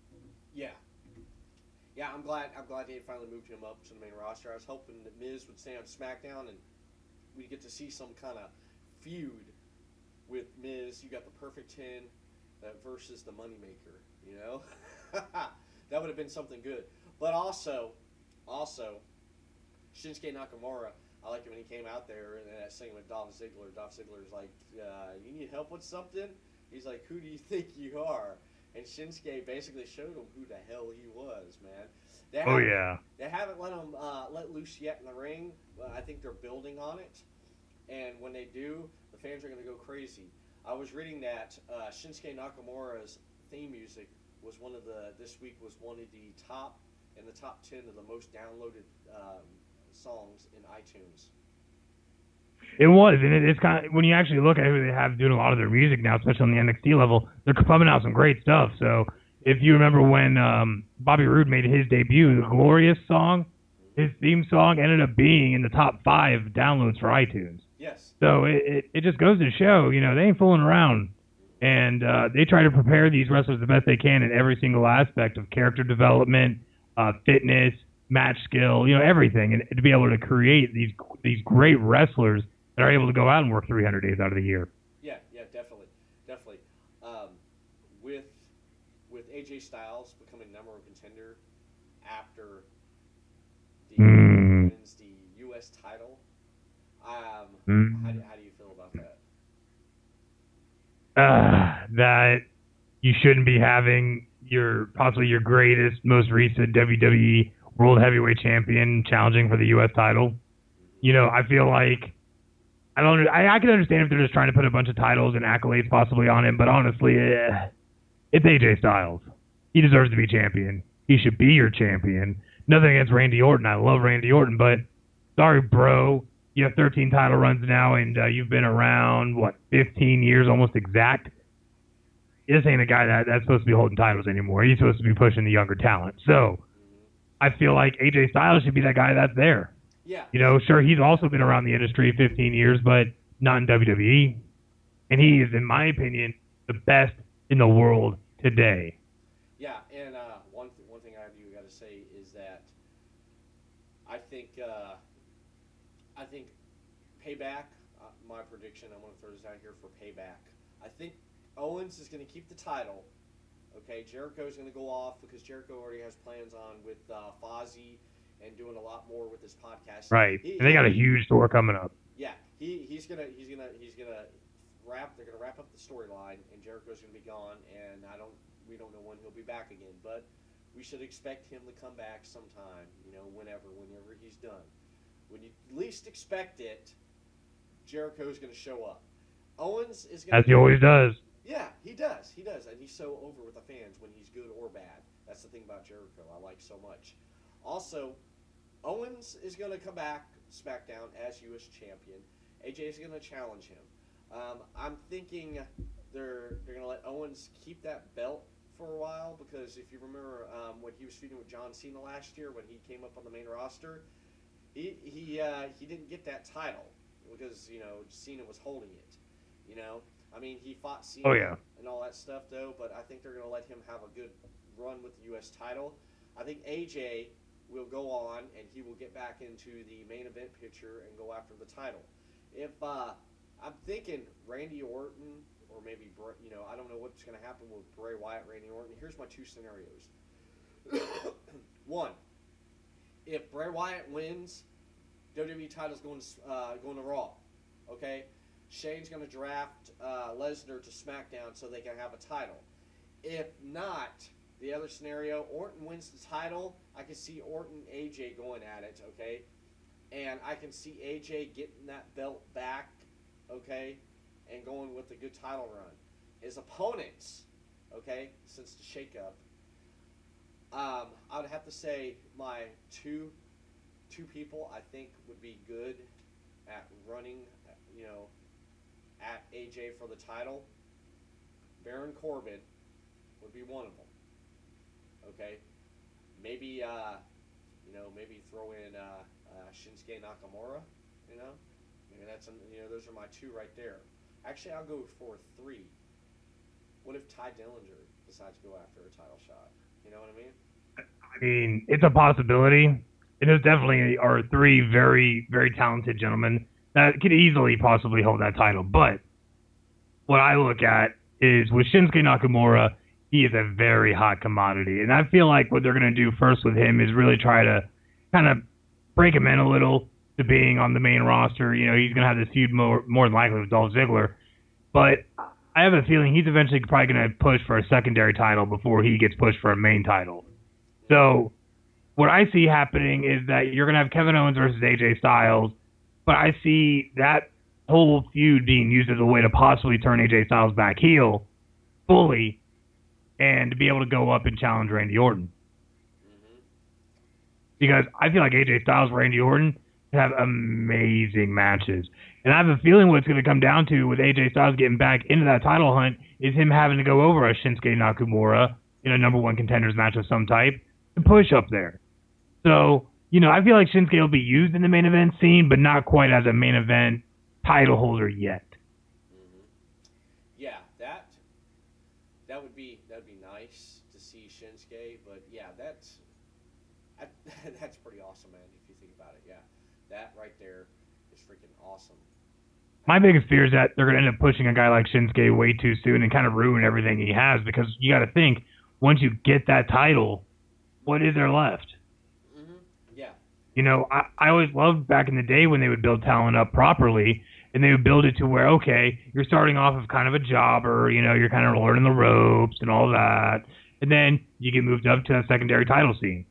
Yeah, I'm glad they finally moved him up to the main roster. I was hoping that Miz would stay on SmackDown and we get to see some kind of feud with Miz. You got the Perfect 10 versus the Moneymaker, you know? That would have been something good. But also, Shinsuke Nakamura, I like it when he came out there and that segment with Dolph Ziggler. Dolph Ziggler's like, you need help with something? He's like, who do you think you are? And Shinsuke basically showed him who the hell he was, man. They haven't let him let loose yet in the ring. I think they're building on it. And when they do, the fans are going to go crazy. I was reading that Shinsuke Nakamura's theme music was this week was one of the top 10 of the most downloaded songs in iTunes. It was, and it's kind of, when you actually look at who they have doing a lot of their music now, especially on the NXT level, they're pumping out some great stuff. So if you remember when Bobby Roode made his debut, the Glorious song, his theme song ended up being in the top 5 downloads for iTunes. Yes. So it just goes to show, you know, they ain't fooling around. And they try to prepare these wrestlers the best they can in every single aspect of character development, fitness, match skill, everything, and to be able to create these great wrestlers that are able to go out and work 300 days out of the year. Yeah, definitely. With AJ Styles becoming number one contender after the wins the U.S. title, how do you feel about that? That you shouldn't be having possibly your greatest, most recent WWE World Heavyweight Champion challenging for the U.S. title. I feel like I can understand if they're just trying to put a bunch of titles and accolades possibly on him, but honestly, it's AJ Styles. He deserves to be champion. He should be your champion. Nothing against Randy Orton. I love Randy Orton, but sorry, bro. You have 13 title runs now, and you've been around, 15 years, almost exact. This ain't a guy that's supposed to be holding titles anymore. He's supposed to be pushing the younger talent. So I feel like AJ Styles should be that guy that's there. Yeah. Sure, he's also been around the industry 15 years, but not in WWE. And he is, in my opinion, the best in the world today. Yeah, and one thing I do got to say is that I think Payback. My prediction. I'm going to throw this out here for Payback. I think Owens is going to keep the title. Okay, Jericho's going to go off because Jericho already has plans on with Fozzy and doing a lot more with this podcast. Right, and they got a huge tour coming up. Yeah, he's gonna wrap. They're gonna wrap up the storyline, and Jericho's gonna be gone. And we don't know when he'll be back again, but we should expect him to come back sometime. Whenever he's done. When you least expect it, Jericho's gonna show up. Owens is gonna. As he always does. Yeah, he does, and he's so over with the fans when he's good or bad. That's the thing about Jericho I like so much. Also, Owens is going to come back SmackDown as U.S. champion. AJ is going to challenge him. I'm thinking they're going to let Owens keep that belt for a while because if you remember when he was feuding with John Cena last year when he came up on the main roster, he didn't get that title because Cena was holding it. He fought Cena and all that stuff though, but I think they're going to let him have a good run with the U.S. title. I think AJ will go on and he will get back into the main event picture and go after the title. If I'm thinking Randy Orton or maybe I don't know what's going to happen with Bray Wyatt, Randy Orton. Here's my two scenarios. One, if Bray Wyatt wins, WWE title's going to Raw. Okay, Shane's going to draft Lesnar to SmackDown so they can have a title. If not, the other scenario, Orton wins the title. I can see Orton and AJ going at it, okay? And I can see AJ getting that belt back, okay? And going with a good title run. His opponents, okay, since the shakeup, I would have to say my two people I think would be good at running, at AJ for the title. Baron Corbin would be one of them. Okay, maybe maybe throw in Shinsuke Nakamura. Maybe that's those are my two right there. Actually, I'll go for three. What if Ty Dillinger decides to go after a title shot? You know what I mean? I mean, it's a possibility. And those definitely are three very, very talented gentlemen that could easily possibly hold that title. But what I look at is with Shinsuke Nakamura, he is a very hot commodity. And I feel like what they're going to do first with him is really try to kind of break him in a little to being on the main roster. He's going to have this feud more than likely with Dolph Ziggler. But I have a feeling he's eventually probably going to push for a secondary title before he gets pushed for a main title. So what I see happening is that you're going to have Kevin Owens versus AJ Styles, but I see that whole feud being used as a way to possibly turn AJ Styles back heel fully and to be able to go up and challenge Randy Orton. Because I feel like AJ Styles and Randy Orton have amazing matches. And I have a feeling what it's going to come down to with AJ Styles getting back into that title hunt is him having to go over a Shinsuke Nakamura in a number one contenders match of some type to push up there. So, I feel like Shinsuke will be used in the main event scene, but not quite as a main event title holder yet. Yeah, nice to see Shinsuke, but yeah, that's pretty awesome, man. If you think about it, yeah, that right there is freaking awesome. My biggest fear is that they're going to end up pushing a guy like Shinsuke way too soon and kind of ruin everything he has, because you got to think, once you get that title, what is there left? Mm-hmm. Yeah. You know, I always loved back in the day when they would build talent up properly, and they would build it to where, okay, you're starting off as kind of a jobber, you know, you're kind of learning the ropes and all that, and then you get moved up to a secondary title scene,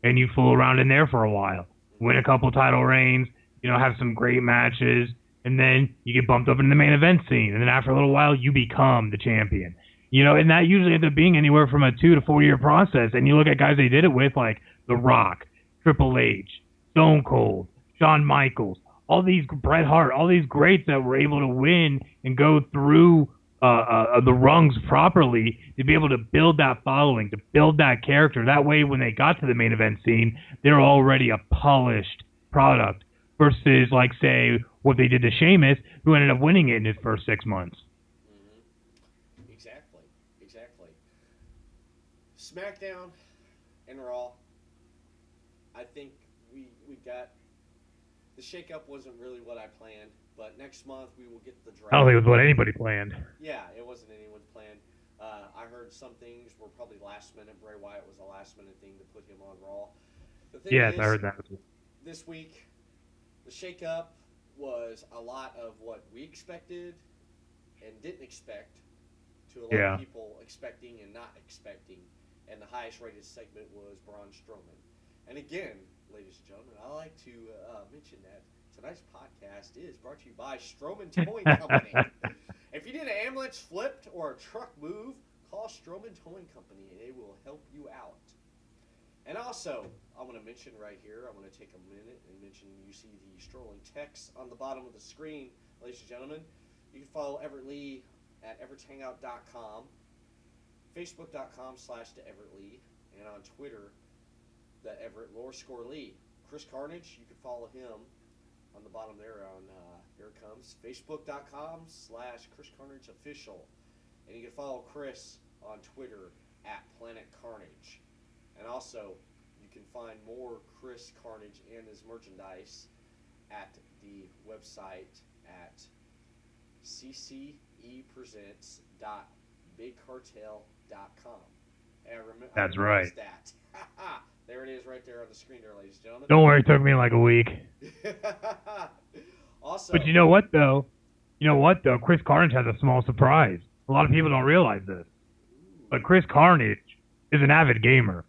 and you fool around in there for a while, win a couple title reigns, you know, have some great matches, and then you get bumped up in the main event scene, and then after a little while, you become the champion. You know, and that usually ends up being anywhere from a 2 to 4 year process. And you look at guys they did it with, like The Rock, Triple H, Stone Cold, Shawn Michaels, all these Bret Hart, all these greats that were able to win and go through the rungs properly to be able to build that following, to build that character. That way, when they got to the main event scene, they're already a polished product versus, like, say, what they did to Sheamus, who ended up winning it in his first 6 months. Mm-hmm. Exactly. SmackDown and Raw, I think we got... The shakeup wasn't really what I planned, but next month we will get the draft. I don't think it was what anybody planned. Yeah, it wasn't anyone's plan. I heard some things were probably last minute. Bray Wyatt was a last minute thing to put him on Raw. The thing Yes, is, I heard that as well. This week, the shakeup was a lot of what we expected and didn't expect, to a lot of people expecting and not expecting. And the highest rated segment was Braun Strowman. And again, ladies and gentlemen, I like to mention that tonight's podcast is brought to you by Strowman Towing Company. If you need an ambulance flipped or a truck move, call Strowman Towing Company and they will help you out. And also, I want to mention right here, I want to take a minute and mention, you see the strolling text on the bottom of the screen, ladies and gentlemen. You can follow Everett Lee at everetthangout.com, facebook.com/TheEverettLee, and on Twitter, the Everett_Lee. Chris Carnage, you can follow him on the bottom there on, here it comes, facebook.com/Chris Carnage Official. And you can follow Chris on Twitter at Planet Carnage. And also, you can find more Chris Carnage and his merchandise at the website at ccepresents.bigcartel.com. That's right. That. There it is right there on the screen there, ladies and gentlemen. Don't worry, it took me like a week. Also, but you know what, though? Chris Carnage has a small surprise. A lot of people don't realize this. But Chris Carnage is an avid gamer.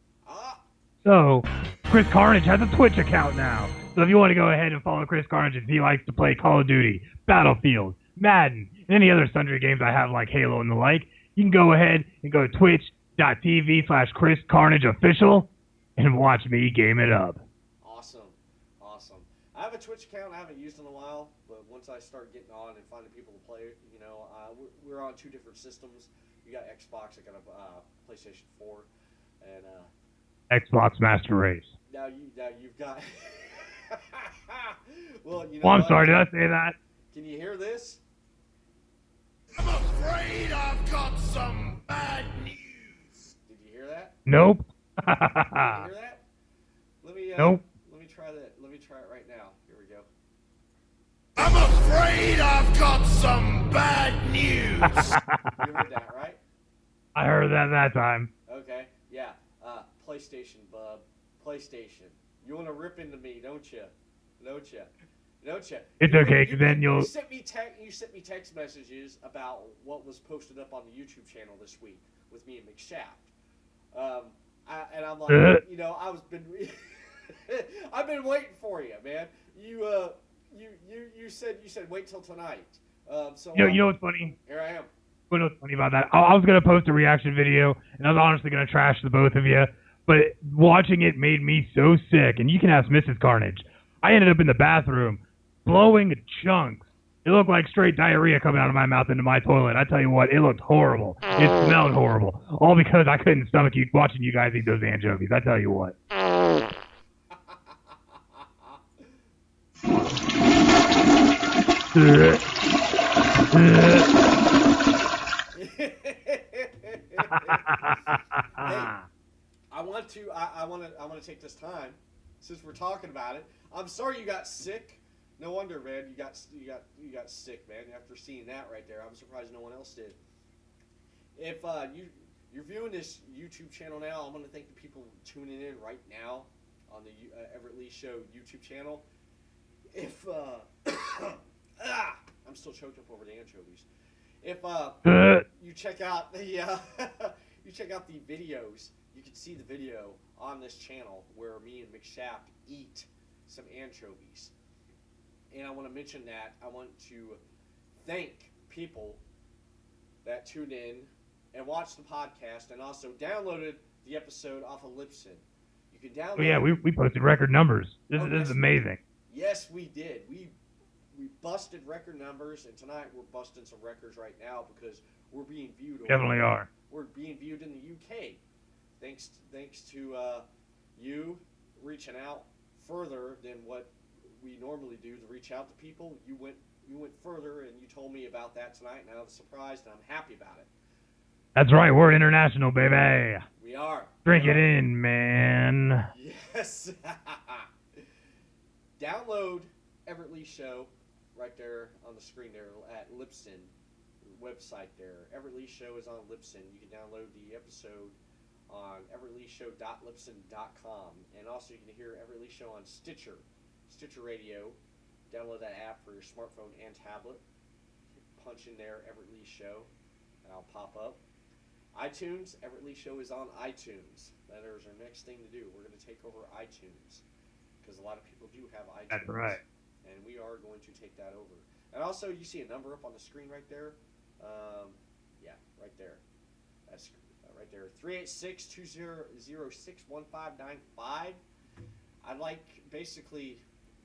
So, Chris Carnage has a Twitch account now. So if you want to go ahead and follow Chris Carnage, if he likes to play Call of Duty, Battlefield, Madden, and any other sundry games I have like Halo and the like, you can go ahead and go to twitch.tv/Chris Carnage Official and watch me game it up. Awesome. I have a Twitch account I haven't used in a while, but once I start getting on and finding people to play, you know, we're on 2 different systems. You got Xbox, I got a PlayStation 4, and Xbox Master Race. Now you've got. Well, you know. Well, I'm sorry. Did I say that? Can you hear this? I'm afraid I've got some bad news. Did you hear that? Nope. Did you hear that? Nope. Let me try that. Let me try it right now. Here we go. I'm afraid I've got some bad news. You heard that, right? I heard that time. Okay. Yeah. PlayStation, bub. PlayStation. You want to rip into me, don't you? It's okay, because then you'll... You sent me text messages about what was posted up on the YouTube channel this week with me and McShaft. And I'm like, you know, I've been waiting for you, man. You said wait till tonight. So you know what's funny? Here I am. You know what's funny about that? I was going to post a reaction video, and I was honestly going to trash the both of you, but watching it made me so sick, and you can ask Mrs. Carnage. I ended up in the bathroom blowing chunks. It looked like straight diarrhea coming out of my mouth into my toilet. I tell you what, it looked horrible. It smelled horrible. All because I couldn't stomach watching you guys eat those anchovies. I tell you what. I want to take this time, since we're talking about it. I'm sorry you got sick. No wonder, man. You got sick, man. After seeing that right there, I'm surprised no one else did. If you're viewing this YouTube channel now, I'm going to thank the people tuning in right now on the Everett Lee Show YouTube channel. If I'm still choked up over the anchovies. If you check out the you check out the videos, you can see the video on this channel where me and McShaft eat some anchovies. And I want to mention that I want to thank people that tuned in and watched the podcast and also downloaded the episode off of Libsyn. You can download. Oh yeah, we posted record numbers. This is amazing. Yes, we did. We busted record numbers, and tonight we're busting some records right now because we're being viewed. Definitely are. We're being viewed in the UK, thanks to you reaching out further than what we normally do to reach out to people. You went further, and you told me about that tonight, and I was surprised, and I'm happy about it. That's right. We're international, baby. We are. Drink it in, man. Yes. Download Everett Lee Show right there on the screen there at Libsyn website there. Everett Lee Show is on Libsyn. You can download the episode on everettleeshow.libsyn.com, and also you can hear Everett Lee Show on Stitcher Radio. Download that app for your smartphone and tablet. Punch in there Everett Lee Show, and I'll pop up. iTunes, Everett Lee Show is on iTunes. That is our next thing to do. We're going to take over iTunes because a lot of people do have iTunes. That's right. And we are going to take that over. And also, you see a number up on the screen right there. Yeah, right there. That's right there. 386-206-1595. I'd like basically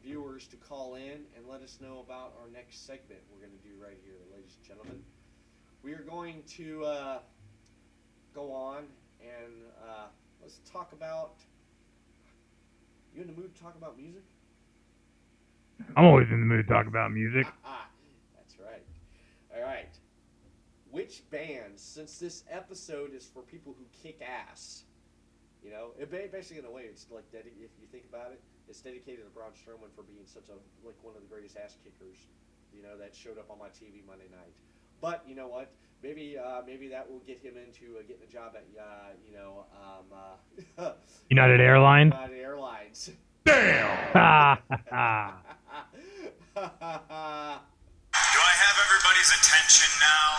viewers to call in and let us know about our next segment we're going to do right here, ladies and gentlemen. We are going to go on and let's talk about. You in the mood to talk about music? I'm always in the mood to talk about music. That's right. All right. Which bands, since this episode is for people who kick ass, you know, it basically in a way it's like if you think about it, it's dedicated to Braun Strowman for being such one of the greatest ass kickers, you know, that showed up on my TV Monday night. But you know what? Maybe that will get him into getting a job at United Airlines. United Airlines. Damn! Do I have everybody's attention now?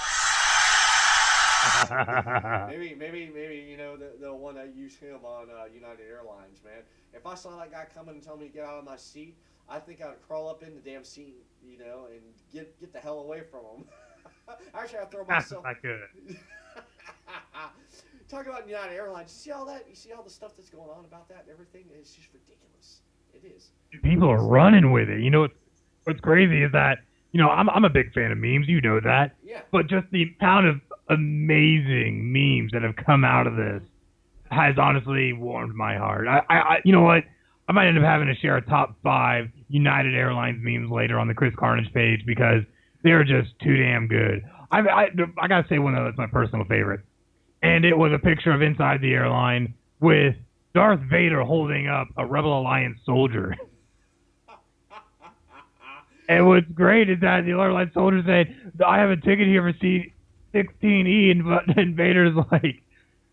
maybe you know they'll want to use him on United Airlines, man. If I saw that guy coming and tell me to get out of my seat, I think I'd crawl up in the damn seat, you know, and get the hell away from him. Actually, I'd throw myself. I could. Talk about United Airlines. You see all that? You see all the stuff that's going on about that and everything? It's just ridiculous. It is. People are running with it. You know what's crazy is that, you know, I'm a big fan of memes. You know that. Yeah. But just the amount of amazing memes that have come out of this has honestly warmed my heart. I you know what? I might end up having to share a top 5 United Airlines memes later on the Chris Carnage page because they're just too damn good. I gotta say one of those is my personal favorite. And it was a picture of inside the airline with Darth Vader holding up a Rebel Alliance soldier. And what's great is that the airline soldier said, I have a ticket here for seat 16E, and Vader's like,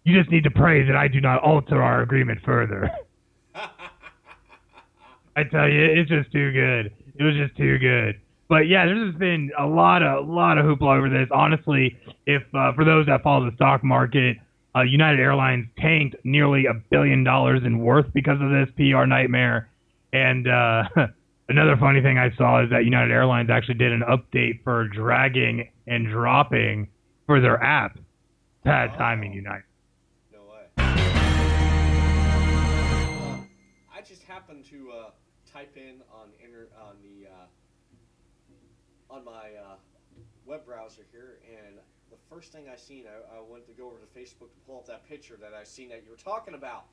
you just need to pray that I do not alter our agreement further. I tell you, it's just too good. It was just too good. But yeah, there's just been a lot of hoopla over this. Honestly, if for those that follow the stock market, United Airlines tanked nearly $1 billion in worth because of this PR nightmare. And another funny thing I saw is that United Airlines actually did an update for dragging and dropping for their app. Bad timing, United. No way. I just happened to type in on my web browser here, and the first thing I seen, I went to go over to Facebook to pull up that picture that I seen that you were talking about.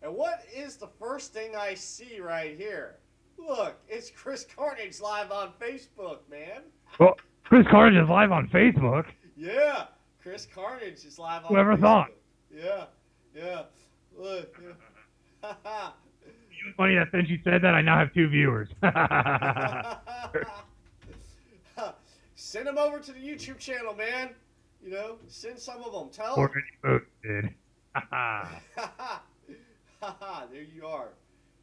And what is the first thing I see right here? Look, it's Chris Carnage live on Facebook, man. Well, Chris Carnage is live on Facebook. Yeah, Chris Carnage is live on Whoever Facebook. thought? Yeah. Look. Yeah. It was funny that since you said that, I now have 2 viewers. Send them over to the YouTube channel, man. You know, send some of them. Tell them. Already posted. There you are.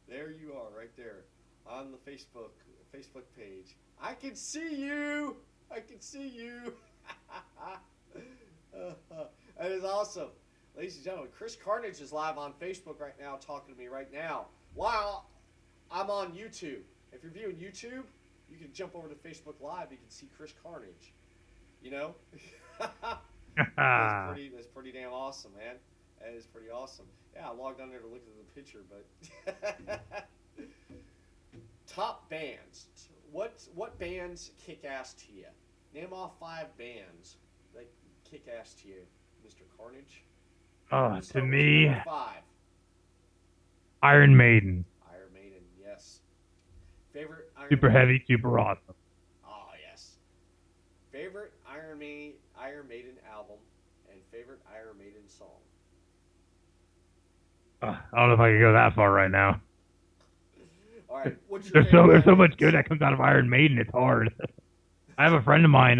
There you are, right there on the Facebook page. I can see you. I can see you. That is awesome. Ladies and gentlemen, Chris Carnage is live on Facebook right now, talking to me right now, while I'm on YouTube. If you're viewing YouTube, you can jump over to Facebook Live. You can see Chris Carnage. You know? That's pretty damn awesome, man. That is pretty awesome. Yeah, I logged on there to look at the picture, but... Top bands. What bands kick ass to you? Name off 5 bands that kick ass to you, Mr. Carnage. To me, number 5. Iron Maiden. Iron Maiden, yes. Favorite Iron Super Maiden? heavy, super awesome. Oh, yes. Favorite Iron Maiden album and favorite Iron Maiden song? I don't know if I can go that far right now. All right. What's your There's favorite so Iron much Maiden good song? that comes out of Iron Maiden. It's hard. I have a friend of mine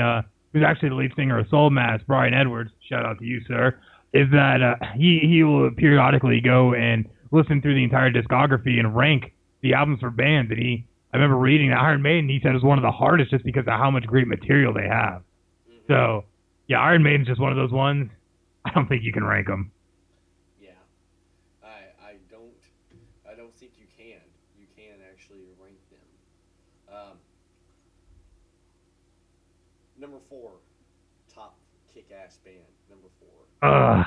who's actually the lead singer of Soul Mass, Brian Edwards. Shout out to you, sir. Is that he will periodically go and listen through the entire discography and rank the albums for bands. And I remember reading that Iron Maiden, he said, it was one of the hardest just because of how much great material they have. Mm-hmm. So, yeah, Iron Maiden's just one of those ones. I don't think you can rank them. Yeah, I don't think you can. You can actually rank them. Number 4, top kick-ass band. Number 4.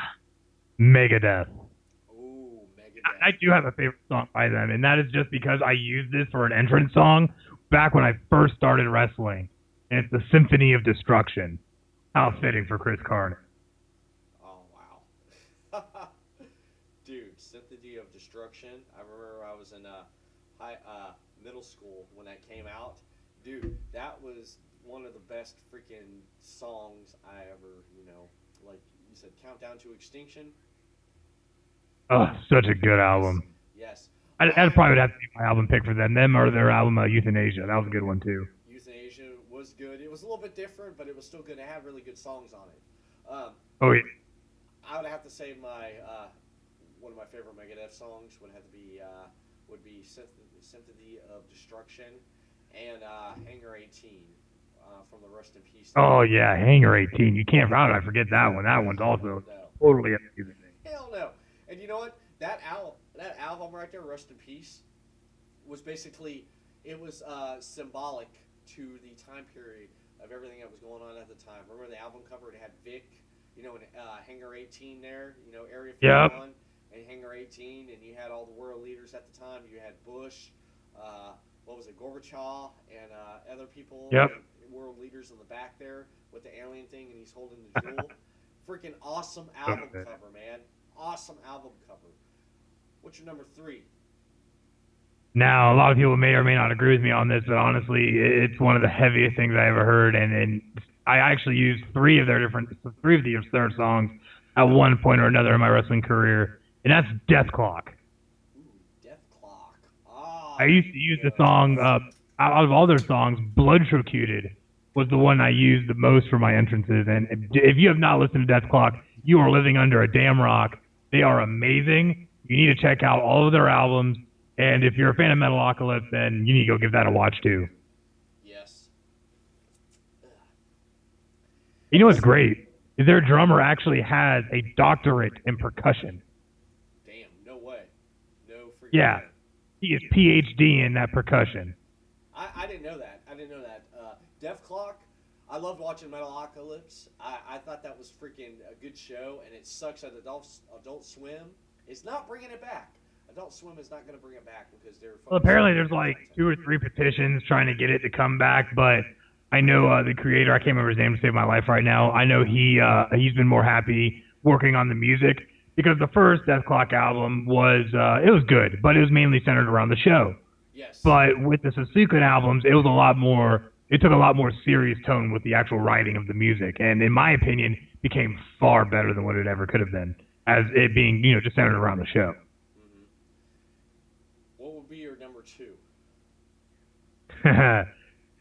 Megadeth. Ooh, Megadeth. I do have a favorite song by them, and that is just because I used this for an entrance song back when I first started wrestling. And it's the Symphony of Destruction. How fitting for Chris Carnage. Oh, wow. Dude, Symphony of Destruction. I remember I was in middle school when that came out. Dude, that was one of the best freaking songs I ever, like you said, Countdown to Extinction. Oh, such a good album. Yes. That probably would have to be my album pick for them. Them or their album Euthanasia. That was a good one, too. Euthanasia was good. It was a little bit different, but it was still good. It had really good songs on it. Oh, yeah. I would have to say one of my favorite Megadeth songs would be Symphony of Destruction and Hangar 18 from the Rest in Peace. Oh, yeah, Hangar 18. You can't, how did I forget that one? That one's also totally amazing. Hell no. And you know what? That album right there, Rest in Peace, was basically, it was symbolic to the time period of everything that was going on at the time. Remember the album cover? It had Vic, and Hangar 18 there, Area 51, and Hangar 18, and you had all the world leaders at the time. You had Bush, Gorbachev, and other people, world leaders in the back there with the alien thing, and he's holding the jewel. Freaking awesome album cover, man. Awesome album cover. What's your number 3? Now, a lot of people may or may not agree with me on this, but honestly, it's one of the heaviest things I ever heard, and I actually used 3 of their songs at one point or another in my wrestling career, and that's Death Clock. Ooh, Death Clock. Oh, I used to use the song, out of all their songs, Bloodtrocuted was the one I used the most for my entrances, and if you have not listened to Death Clock, you are living under a damn rock. They are amazing. You need to check out all of their albums. And if you're a fan of Metalocalypse, then you need to go give that a watch too. Yes. You know what's great? Is their drummer actually has a doctorate in percussion. Damn, no way. No freaking Yeah. way. He is PhD in that percussion. I didn't know that. Death Clock, I loved watching Metalocalypse. I thought that was freaking a good show, and it sucks that Adult Swim is not bringing it back. Adult Swim is not going to bring it back because they're... Well, apparently there's like 2 or 3 petitions trying to get it to come back, but I know the creator, I can't remember his name to save my life right now, I know he's been more happy working on the music because the first Death Clock album was, it was good, but it was mainly centered around the show. Yes. But with the subsequent albums, it was a lot more it took a lot more serious tone with the actual writing of the music, and in my opinion, became far better than what it ever could have been, as it being, just centered around the show. Mm-hmm. What would be your number 2?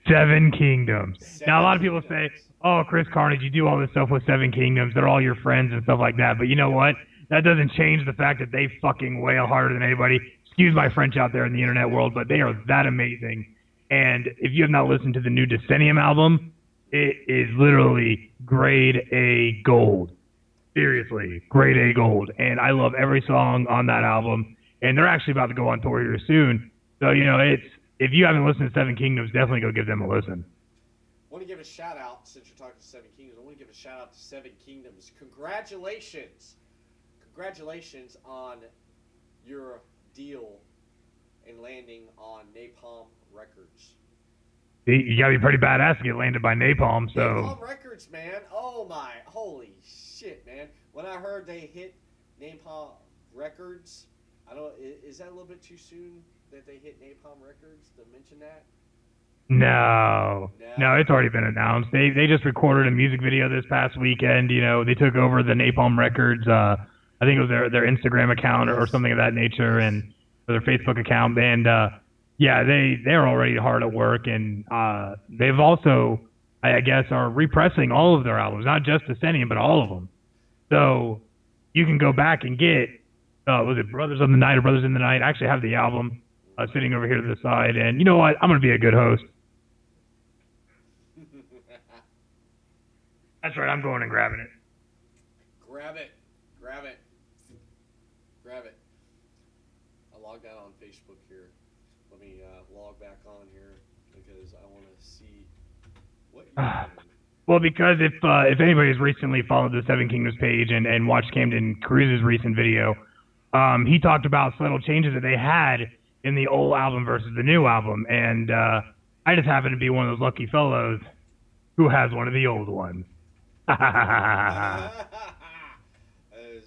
Seven Kingdoms. Now, a lot of people Kingdoms. say, oh, Chris Carnage, you do all this stuff with Seven Kingdoms. They're all your friends and stuff like that. But you know what? That doesn't change the fact that they fucking wail harder than anybody. Excuse my French out there in the internet world, but they are that amazing. And if you have not listened to the new Decennium album, it is literally grade A gold. Seriously, grade A gold. And I love every song on that album. And they're actually about to go on tour here soon. So, if you haven't listened to Seven Kingdoms, definitely go give them a listen. I want to give a shout out, since you're talking to Seven Kingdoms, I want to give a shout out to Seven Kingdoms. Congratulations. Congratulations on your deal and landing on Napalm Records. You gotta be pretty badass to get landed by Napalm, so... Napalm Records, man. Oh my, holy shit, man. When I heard they hit Napalm Records, is that a little bit too soon that they hit Napalm Records to mention that? No, it's already been announced. They just recorded a music video this past weekend. They took over the Napalm Records. I think it was their Instagram account or something of that nature, and their Facebook account. And they're already hard at work, and they've also, I guess, are repressing all of their albums, not just Decennium, but all of them. So you can go back and get, was it Brothers of the Night or Brothers in the Night? I actually have the album sitting over here to the side, and you know what? I'm gonna be a good host. That's right, I'm going and grabbing it. Grab it. I logged out on Facebook here. Let me log back on here because I want to see what you're doing. Well, because if anybody's recently followed the Seven Kingdoms page and watched Camden Cruz's recent video, he talked about subtle changes that they had in the old album versus the new album, and I just happen to be one of those lucky fellows who has one of the old ones. That is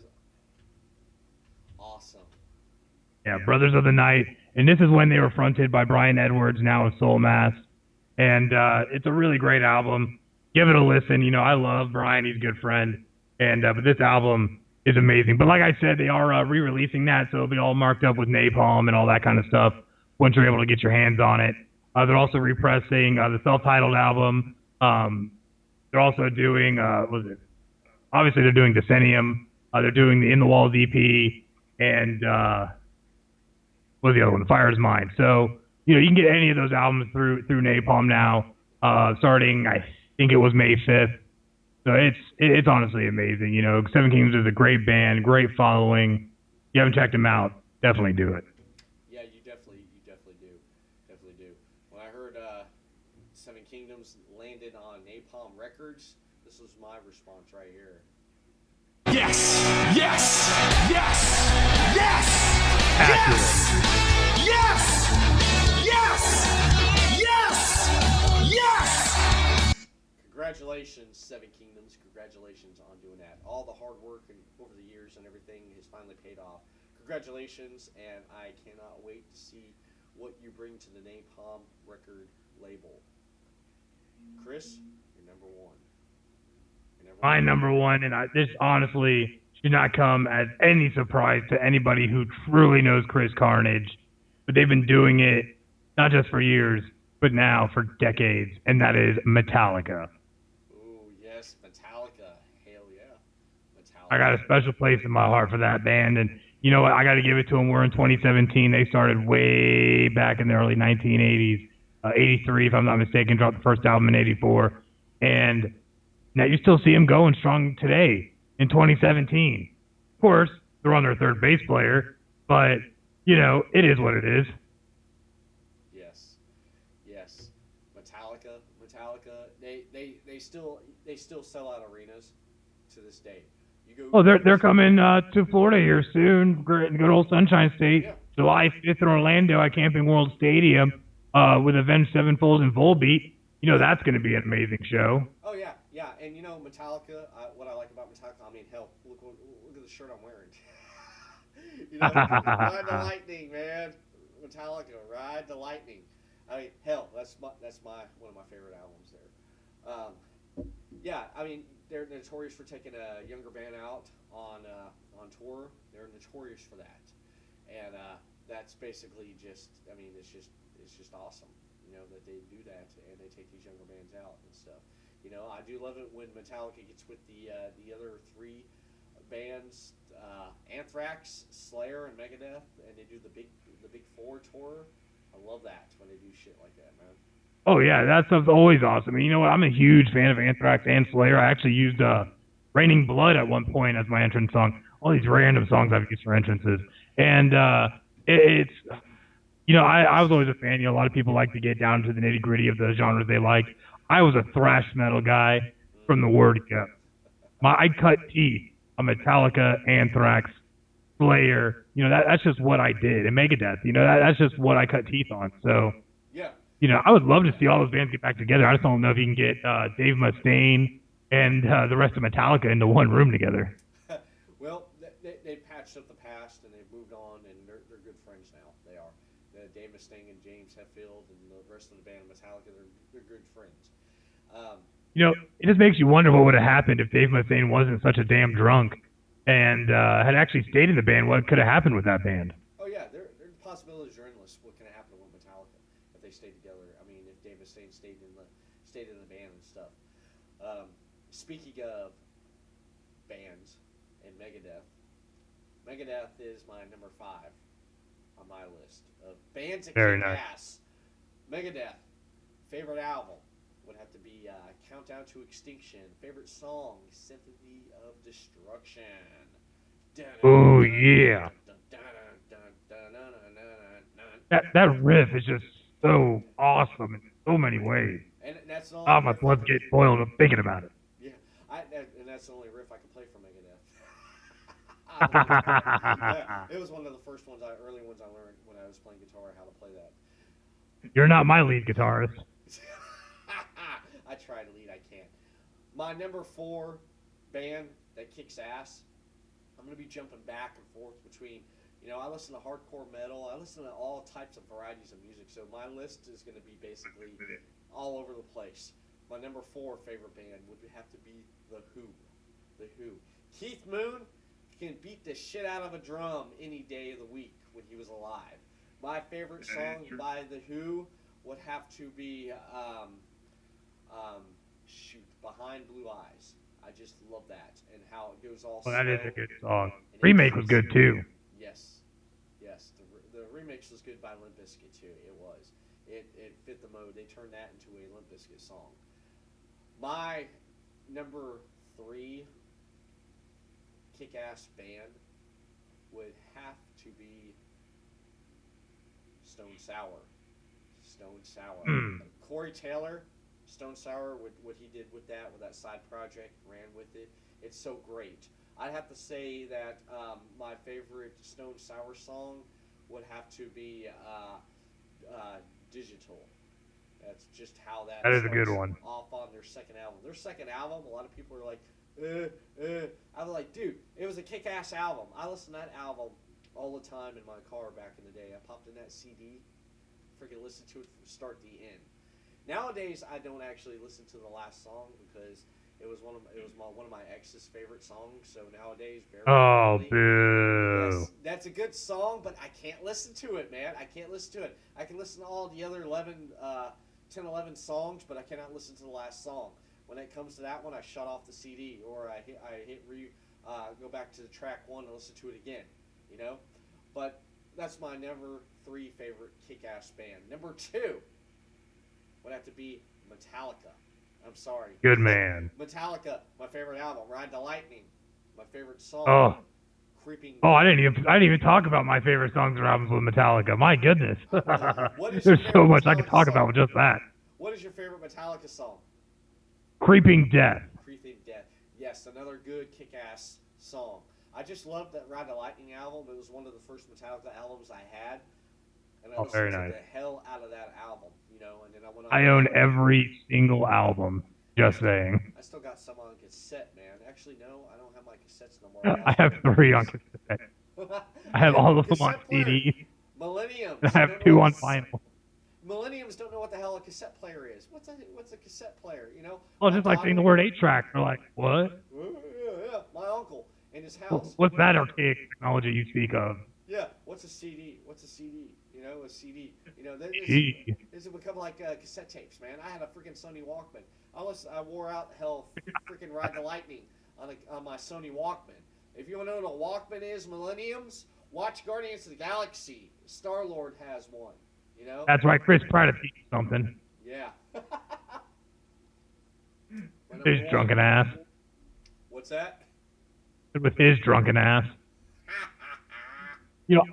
awesome. Yeah, Brothers of the Night, and this is when they were fronted by Brian Edwards, now of Soul Mass, and it's a really great album. Give it a listen. I love Brian; he's a good friend, and but this album is amazing. But like I said, they are re-releasing that, so it'll be all marked up with Napalm and all that kind of stuff once you're able to get your hands on it. They're also repressing the self-titled album. They're also doing, obviously they're doing Decennium. They're doing the In the Walls EP, and what's the other one? The Fire Is Mine. So, you can get any of those albums through Napalm now, starting, I think it was May 5th. So it's honestly amazing. Seven Kingdoms is a great band, great following. If you haven't checked them out, definitely do it. Yeah, you definitely do. When I heard Seven Kingdoms landed on Napalm Records, this was my response right here. Yes! Yes! Yes! Yes! Accurate. Yes! Yes! Yes! Yes! Congratulations, Seven Kingdoms. Congratulations on doing that. All the hard work over the years and everything has finally paid off. Congratulations, and I cannot wait to see what you bring to the Napalm record label. Chris, you're number one. My number one, and this honestly should not come as any surprise to anybody who truly knows Chris Carnage. But they've been doing it not just for years, but now for decades, and that is Metallica. Ooh, yes, Metallica. Hell yeah. Metallica. I got a special place in my heart for that band, and you know what? I got to give it to them. We're in 2017. They started way back in the early 1980s. 83, if I'm not mistaken, dropped the first album in 84. And now you still see them going strong today in 2017. Of course, they're on their third bass player, but, it is what it is. Yes. Metallica, they still sell out arenas to this day. They're coming to Florida here soon. Good old Sunshine State. Yeah. July 5th in Orlando at Camping World Stadium. With Avenged Sevenfold and Volbeat, that's going to be an amazing show. Oh yeah, and Metallica. What I like about Metallica, hell, look at the shirt I'm wearing. Ride the lightning, man. Metallica, ride the lightning. I mean, hell, that's my one of my favorite albums there. Yeah, I mean, they're notorious for taking a younger band out on tour. They're notorious for that, and that's basically just. I mean, it's just awesome, that they do that and they take these younger bands out and stuff. I do love it when Metallica gets with the other three bands, Anthrax, Slayer, and Megadeth, and they do the big four tour. I love that when they do shit like that, man. Oh yeah, that stuff's always awesome. And you know what? I'm a huge fan of Anthrax and Slayer. I actually used "Raining Blood" at one point as my entrance song. All these random songs I've used for entrances, and it's I was always a fan. A lot of people like to get down to the nitty gritty of the genres they like. I was a thrash metal guy from the word go. I cut teeth on Metallica, Anthrax, Slayer. That's just what I did. And Megadeth. That's just what I cut teeth on. So. Yeah. I would love to see all those bands get back together. I just don't know if you can get Dave Mustaine and the rest of Metallica into one room together. Well, they patched up the past and they've moved on, and they're good friends now. They are. Dave Mustaine and James Hetfield and the rest of the band Metallica, they're good friends. It just makes you wonder what would have happened if Dave Mustaine wasn't such a damn drunk and had actually stayed in the band. What could have happened with that band? Oh yeah, there are possibilities are endless. What can happen with Metallica if they stay together? I mean, if Dave Mustaine stayed in the band and stuff. Speaking of bands and Megadeth is my number 5 on my list of bands that Very kick nice. ass. Megadeth, favorite album would have to be Countdown to Extinction. Favorite song, Symphony of Destruction. Oh yeah. That riff is just so awesome in so many ways. And that's all. My blood's getting boiled up thinking about it. Yeah, and that's the only riff I can play from Megadeth. It was one of the first early ones I learned when I was playing guitar, how to play that. You're not my lead guitarist. I try to lead, I can't. My number 4 band that kicks ass, I'm going to be jumping back and forth between, I listen to hardcore metal, I listen to all types of varieties of music, so my list is going to be basically all over the place. My number 4 favorite band would have to be The Who. The Who. Keith Moon can beat the shit out of a drum any day of the week when he was alive. My favorite song by The Who would have to be Behind Blue Eyes. I just love that and how it goes all. Well, that is a good song. And Remake was good too. Yes. The remix was good by Limp Bizkit too. It was. It fit the mode. They turned that into a Limp Bizkit song. My number 3 kick-ass band would have to be Stone Sour. Corey Taylor, Stone Sour, what he did with that side project, ran with it. It's so great. I'd have to say that my favorite Stone Sour song would have to be Digital. That's just how that is a good one. Off on their second album. Their second album, a lot of people are like, I was like, dude, it was a kick-ass album. I listened to that album all the time in my car back in the day. I popped in that CD, freaking listened to it from start to end. Nowadays, I don't actually listen to the last song because it was one of my ex's favorite songs. So nowadays, boo. Yes, that's a good song, but I can't listen to it, man. I can't listen to it. I can listen to all the other 10, 11 songs, but I cannot listen to the last song. When it comes to that one, I shut off the CD or I go back to the track 1 and listen to it again. But that's my number 3 favorite kick-ass band. Number 2 would have to be Metallica. I'm sorry. Good man. Metallica, my favorite album. Ride the Lightning, my favorite song. Oh. Creeping. Oh, I didn't even talk about my favorite songs or albums with Metallica. My goodness. There's so much I could talk about with just that. What is your favorite Metallica song? Creeping Death. Creeping Death. Yes, another good kick-ass song. I just loved that Ride the Lightning album. It was one of the first Metallica albums I had. And I listened to the hell out of that album, and then I went on. I own every single album, just saying. I still got some on cassette, man. Actually, no, I don't have my cassettes no more. I have 3 on cassette. I have all of them on CD. Millennium. I have 2 on vinyl. millenniums don't know what the hell a cassette player is. What's a cassette player? You know? Well, My just like daughter- saying the word 8-track. They're like, what? Yeah. My uncle in his house. What's that archaic technology you speak of? Yeah. What's a CD? What's a CD? You know, a CD. You know, Gee. this has become like cassette tapes, man. I had a freaking Sony Walkman. I wore out hell freaking Ride the Lightning on my Sony Walkman. If you want to know what a Walkman is, millenniums, watch Guardians of the Galaxy. Star-Lord has one. You know? That's right. Chris Pratt is eating something. Yeah. His drunken ass. What's that? With his drunken ass. You know,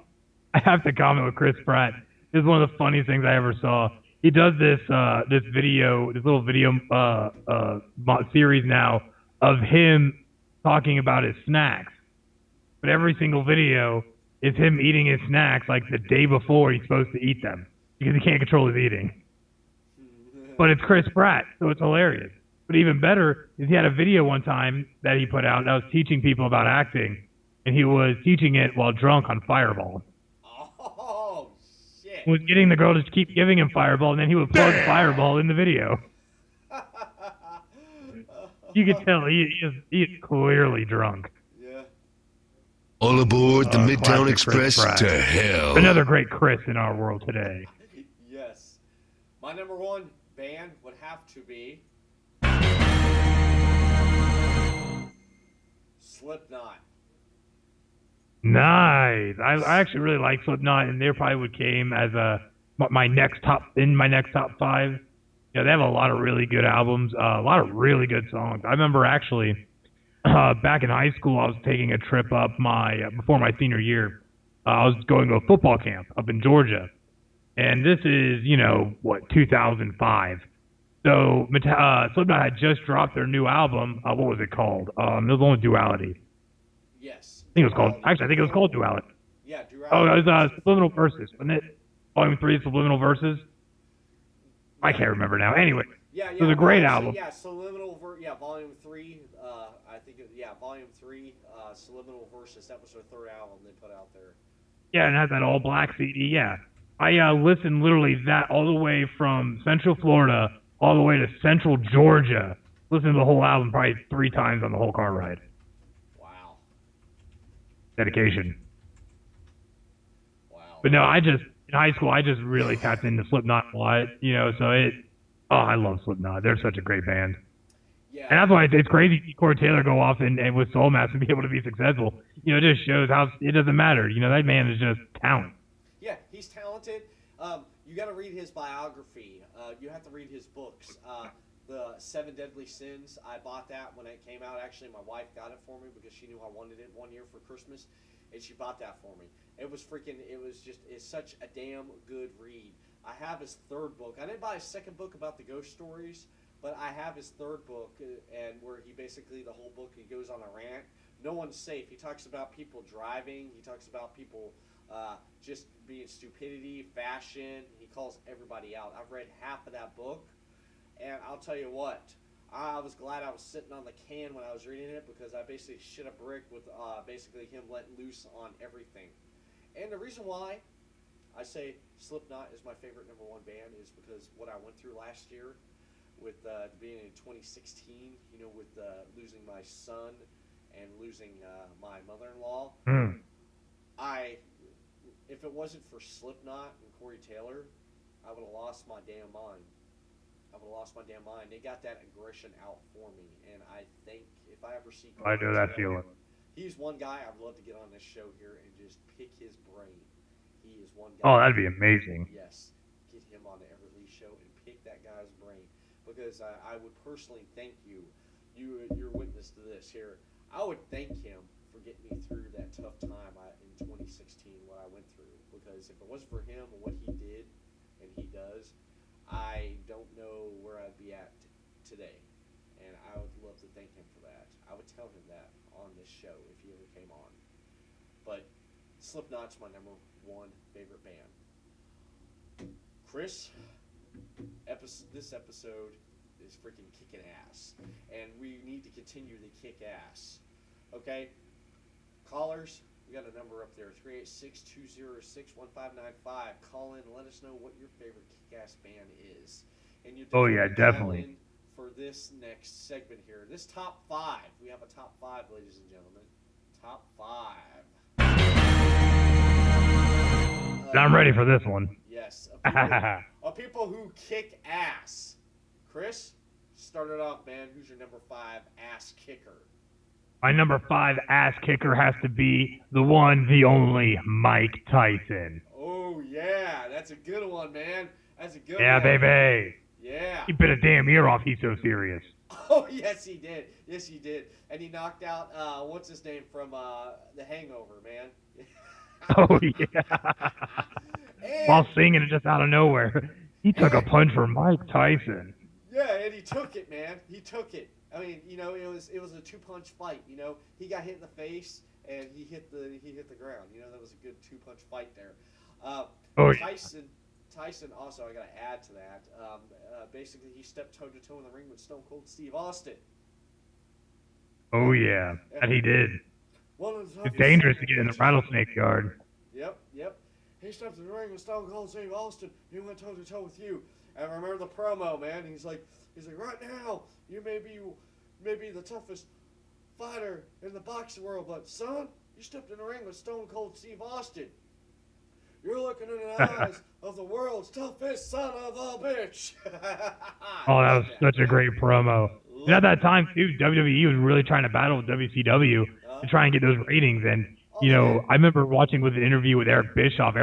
I have to comment with Chris Pratt. This is one of the funniest things I ever saw. He does this little video series now of him talking about his snacks. But every single video is him eating his snacks like the day before he's supposed to eat them because he can't control his eating. But it's Chris Pratt, so it's hilarious. But even better is he had a video one time that he put out that was teaching people about acting, and he was teaching it while drunk on Fireball. Oh, shit. He was getting the girl to keep giving him Fireball, and then he would plug Fireball in the video. You could tell he is clearly drunk. Yeah. All aboard the Midtown classic Chris Express Pratt. to hell. Another great Chris in our world today. Yes. My number one band would have to be Slipknot. Nice. I actually really like Slipknot, and they probably would came as my next top 5. You know, they have a lot of really good albums, a lot of really good songs. I remember actually back in high school, I was taking a trip up before my senior year. I was going to a football camp up in Georgia, and this is 2005. So Slipknot had just dropped their new album. What was it called? It was only Duality. Yes. I think it was called Duality. Yeah, Duality. Oh, it was Subliminal Verses, wasn't it? Volume 3, Subliminal Verses. I can't remember now. Anyway, Yeah. it was a great so, album. Yeah, Volume 3. Volume 3. Subliminal Verses. That was their third album they put out there. Yeah, and it had that all black CD. Yeah, I listened literally that all the way from Central Florida all the way to Central Georgia. Listened to the whole album probably 3 times on the whole car ride. Wow. Dedication. Wow. But no, in high school I just really tapped into Slipknot a lot. I love Slipknot. They're such a great band. Yeah. And that's why it's crazy to see Corey Taylor go off and with Soul Mass and be able to be successful. It just shows how it doesn't matter. That man is just talent. Yeah, he's talented. You got to read his biography. You have to read his books. The 7 Deadly Sins, I bought that when it came out. Actually, my wife got it for me because she knew I wanted it one year for Christmas, and she bought that for me. It's such a damn good read. I have his 3rd book. I didn't buy his 2nd book about the ghost stories, but I have his 3rd book, and where he basically, the whole book, he goes on a rant. No one's safe. He talks about people driving. He talks about people just being stupidity, fashion. He calls everybody out. I've read half of that book, and I'll tell you what, I was glad I was sitting on the can when I was reading it because I basically shit a brick with basically him letting loose on everything. And the reason why I say Slipknot is my favorite number 1 band is because what I went through last year with being in 2016, with losing my son and losing my mother-in-law. If it wasn't for Slipknot and Corey Taylor, I would have lost my damn mind. They got that aggression out for me, and I think if I ever see Corey I know that Taylor, feeling. he's one guy I'd love to get on this show here and just pick his brain. He is one guy. Oh, that'd be amazing. Yes, get him on the Everly show and pick that guy's brain because I would personally thank you. You're witness to this here. I would thank him for getting me through that tough time in 2016, what I went through. Because if it wasn't for him and what he did and he does, I don't know where I'd be at today. And I would love to thank him for that. I would tell him that on this show if he ever came on. But Slipknot's my number 1 favorite band. Chris, this episode is freaking kicking ass. And we need to continue to kick ass. Okay? Callers, We got a number up there, 386-206-1595. Call in and let us know what your favorite kick-ass band is. And you Oh, yeah, call definitely. in for this next segment here. This top 5. We have a top 5, ladies and gentlemen. Top 5. I'm ready for this one. Yes. Of people who kick ass. Chris, start it off, man. Who's your number 5 ass kicker? My number 5 ass kicker has to be the one, the only Mike Tyson. Oh, yeah. That's a good one, man. That's a good Yeah, one. baby. Yeah. He bit a damn ear off. He's so serious. Oh, yes, he did. Yes, he did. And he knocked out, what's his name from The Hangover, man. Oh, yeah. And, While singing it just out of nowhere. He took a punch from Mike Tyson. yeah, and he took it, man. He took it. I mean, you know, it was a 2-punch fight. You know, he got hit in the face and he hit the ground. You know, that was a good 2-punch fight there. Oh, yeah. Tyson also, I got to add to that. Basically, he stepped toe to toe in the ring with Stone Cold Steve Austin. Oh, yeah. And he did. It's dangerous to get in the rattlesnake yard. Yep. He stepped in the ring with Stone Cold Steve Austin. He went toe to toe with you. And remember the promo, man. He's like, right now, you may be the toughest fighter in the boxing world, but son, you stepped in the ring with Stone Cold Steve Austin. You're looking in the eyes of the world's toughest son of a bitch. Oh, that was such a great promo. And at that time, too, WWE was really trying to battle with WCW to try and get those ratings. And, you know, I remember watching with an interview with Eric Bischoff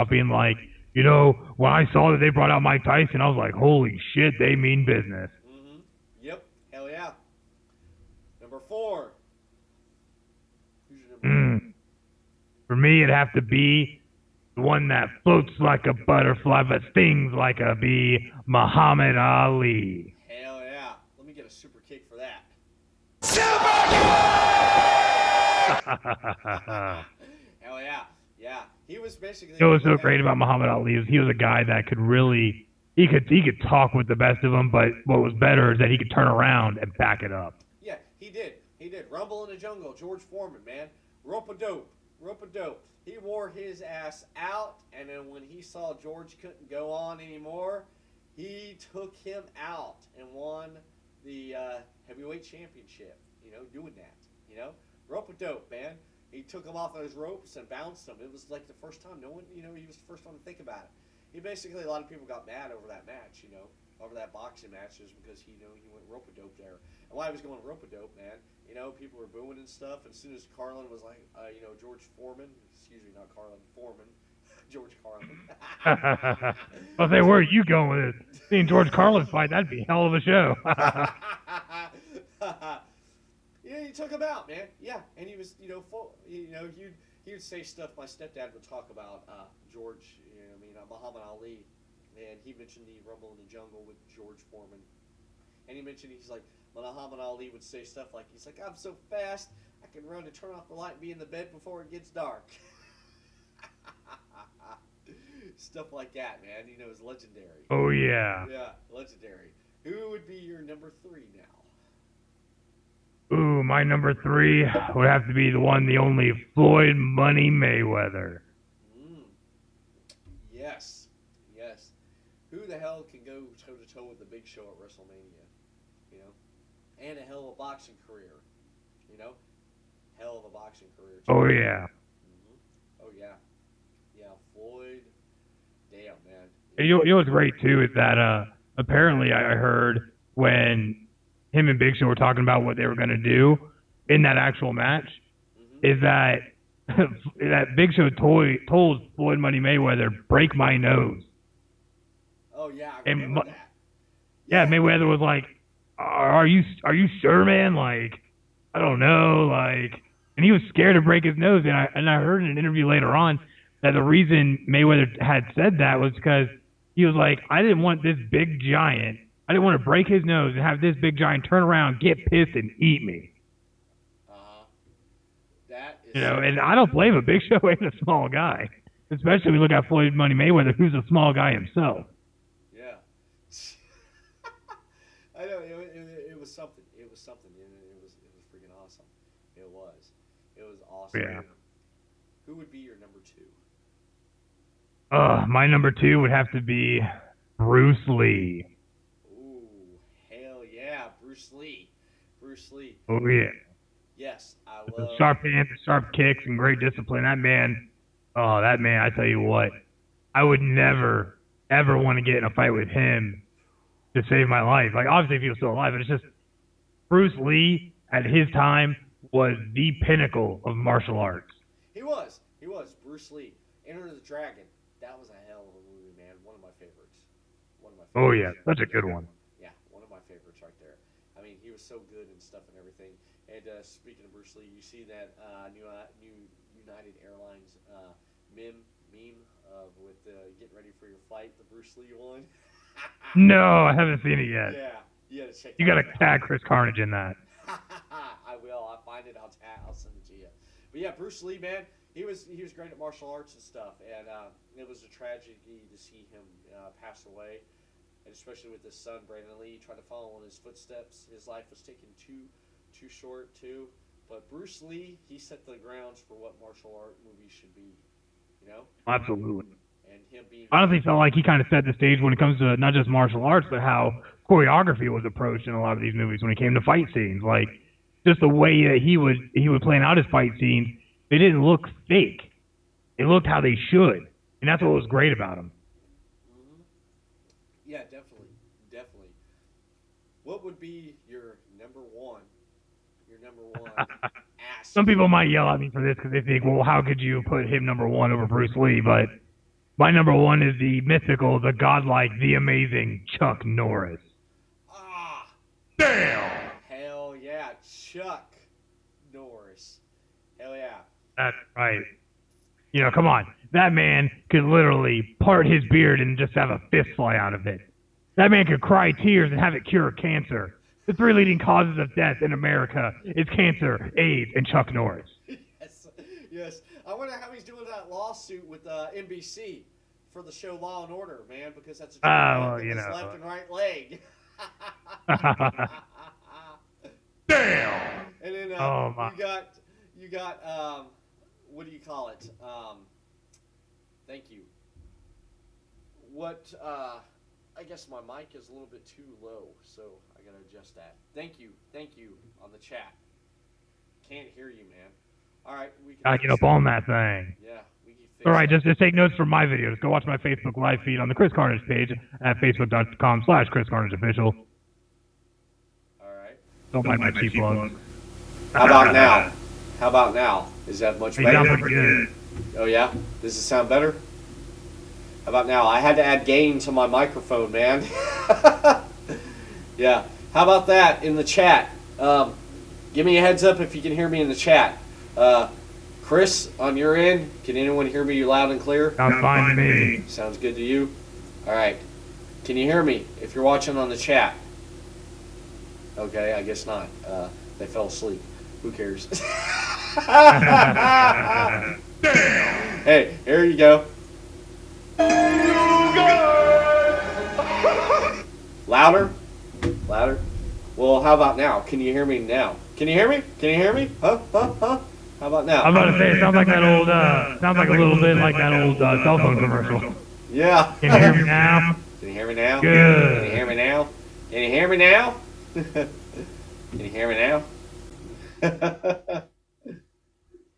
being like, you know, when I saw that they brought out Mike Tyson, I was like, holy shit, they mean business. Mm-hmm. Yep. Hell yeah. Number 4. Who's your number 4? For me, it'd have to be the one that floats like a butterfly but stings like a bee, Muhammad Ali. Hell yeah. Let me get a super kick for that. Hell yeah. Yeah. He was basically... What was so great about Muhammad Ali is he was a guy that could really... He could talk with the best of them, but what was better is that he could turn around and back it up. Yeah, he did. Rumble in the Jungle, George Foreman, man. Rope-a-dope. He wore his ass out, and then when he saw George couldn't go on anymore, he took him out and won the heavyweight championship, you know, doing that, you know. Rope-a-dope, man. He took him off those ropes and bounced him. It was like the first time. No one, you know, he was the first one to think about it. He basically, a lot of people got mad over that match, you know, over that boxing match, just because he went rope-a-dope there. And while he was going rope-a-dope, man, you know, people were booing and stuff. And as soon as Carlin was like, you know, George Foreman, excuse me, not Carlin, Foreman, George Carlin. I'll say, where are you going with it? Seeing George Carlin fight, that'd be a hell of a show. Yeah, he took him out, man. Yeah, and he was, you know, he would say stuff. My stepdad would talk about George, Muhammad Ali, and he mentioned the Rumble in the Jungle with George Foreman, and he mentioned he's like Muhammad Ali would say stuff like I'm so fast I can run and turn off the light and be in the bed before it gets dark. Stuff like that, man. You know, it's legendary. Oh yeah. Yeah, legendary. Who would be your number 3 now? Ooh, my number 3 would have to be the one, the only Floyd Money Mayweather. Yes. Who the hell can go toe-to-toe with the Big Show at WrestleMania? You know? And a hell of a boxing career. You know? Hell of a boxing career, too. Oh, yeah. Mm-hmm. Oh, yeah. Yeah, Floyd. Damn, man. You know what's great, too, is that apparently I heard when him and Big Show were talking about what they were going to do in that actual match, is that that Big Show told Floyd Money Mayweather, break my nose. Oh, yeah, I remember that. Yeah, Mayweather was like, are you sure, man? Like, I don't know. Like, and he was scared to break his nose. And I heard in an interview later on that the reason Mayweather had said that was because he was like, I didn't want this big giant. I didn't want to break his nose and have this big giant turn around, get pissed, and eat me. That is... You know, and I don't blame him. Big Show ain't a small guy. Especially when we look at Floyd Money Mayweather, who's a small guy himself. Yeah. I know, it was something. It was something. It was freaking awesome. It was awesome. Yeah. who would be your number 2? My number 2 would have to be Bruce Lee. Ooh, hell yeah, Bruce Lee. Bruce Lee. Oh yeah. Yes, I With love. the sharp hands, the sharp kicks, and great discipline. That man, I tell you what, I would never, ever want to get in a fight with him to save my life. Like, obviously, if he was still alive, but it's just, Bruce Lee, at his time, was the pinnacle of martial arts. He was. Bruce Lee. Enter the Dragon. That was a hell of a movie, man. One of my favorites. Oh, yeah, such a good one. Yeah, one of my favorites right there. I mean, he was so good and stuff and everything. And speaking of Bruce Lee, you see that new United Airlines meme with getting ready for your flight, the Bruce Lee one. No, I haven't seen it yet. Yeah, you gotta check. You gotta tag Chris Carnage in that. I will. I'll find it. I'll send it to you. But yeah, Bruce Lee, man, he was great at martial arts and stuff, and it was a tragedy to see him pass away, and especially with his son Brandon Lee trying to follow in his footsteps. His life was taken too short too. But Bruce Lee, he set the grounds for what martial art movies should be. You know? Absolutely. And him being. I honestly felt like he kind of set the stage when it comes to not just martial arts, but how choreography was approached in a lot of these movies when it came to fight scenes. Like, just the way that he would plan out his fight scenes, they didn't look fake. They looked how they should, and that's what was great about him. Mm-hmm. Yeah, definitely. What would be your number one? Ass. Some people might yell at me for this because they think, well, how could you put him number 1 over Bruce Lee? But my number 1 is the mythical, the godlike, the amazing Chuck Norris. Ah, Damn! hell yeah, Chuck Norris. Hell yeah. That's right. You know, come on. That man could literally part his beard and just have a fist fly out of it. That man could cry tears and have it cure cancer. The 3 leading causes of death in America is cancer, AIDS, and Chuck Norris. Yes. I wonder how he's doing that lawsuit with NBC for the show Law and Order, man, because that's a his left and right leg. Damn! And then Oh, my. you got what do you call it? Thank you. What I guess my mic is a little bit too low, so I gotta adjust that. Thank you on the chat. Can't hear you, man. All right, we can. Gotta get up on that thing. Yeah, we can fix All right, that. just take notes from my videos. Go watch my Facebook live feed on the Chris Carnage page at facebook.com/Chris Carnage Official. All right. Don't mind my cheap plugs. How about now? How about now? Is that much Hey, better? sounds pretty good. Oh yeah? Does it sound better? How about now? I had to add gain to my microphone, man. Yeah. How about that in the chat? Give me a heads up if you can hear me in the chat. Chris, on your end, can anyone hear me loud and clear? Sounds fine to me. Sounds good to you? All right. Can you hear me if you're watching on the chat? Okay, I guess not. They fell asleep. Who cares? Hey, here you go. Louder? Louder? Well, how about now? Can you hear me now? Can you hear me? Can you hear me? Huh? How about now? I'm about to say, it sounds like that old, sounds like a little bit like that old cell phone commercial. Yeah. Can you hear me now? Can you hear me now? Good. Can you hear me now? Can you hear me now? Can you hear me now?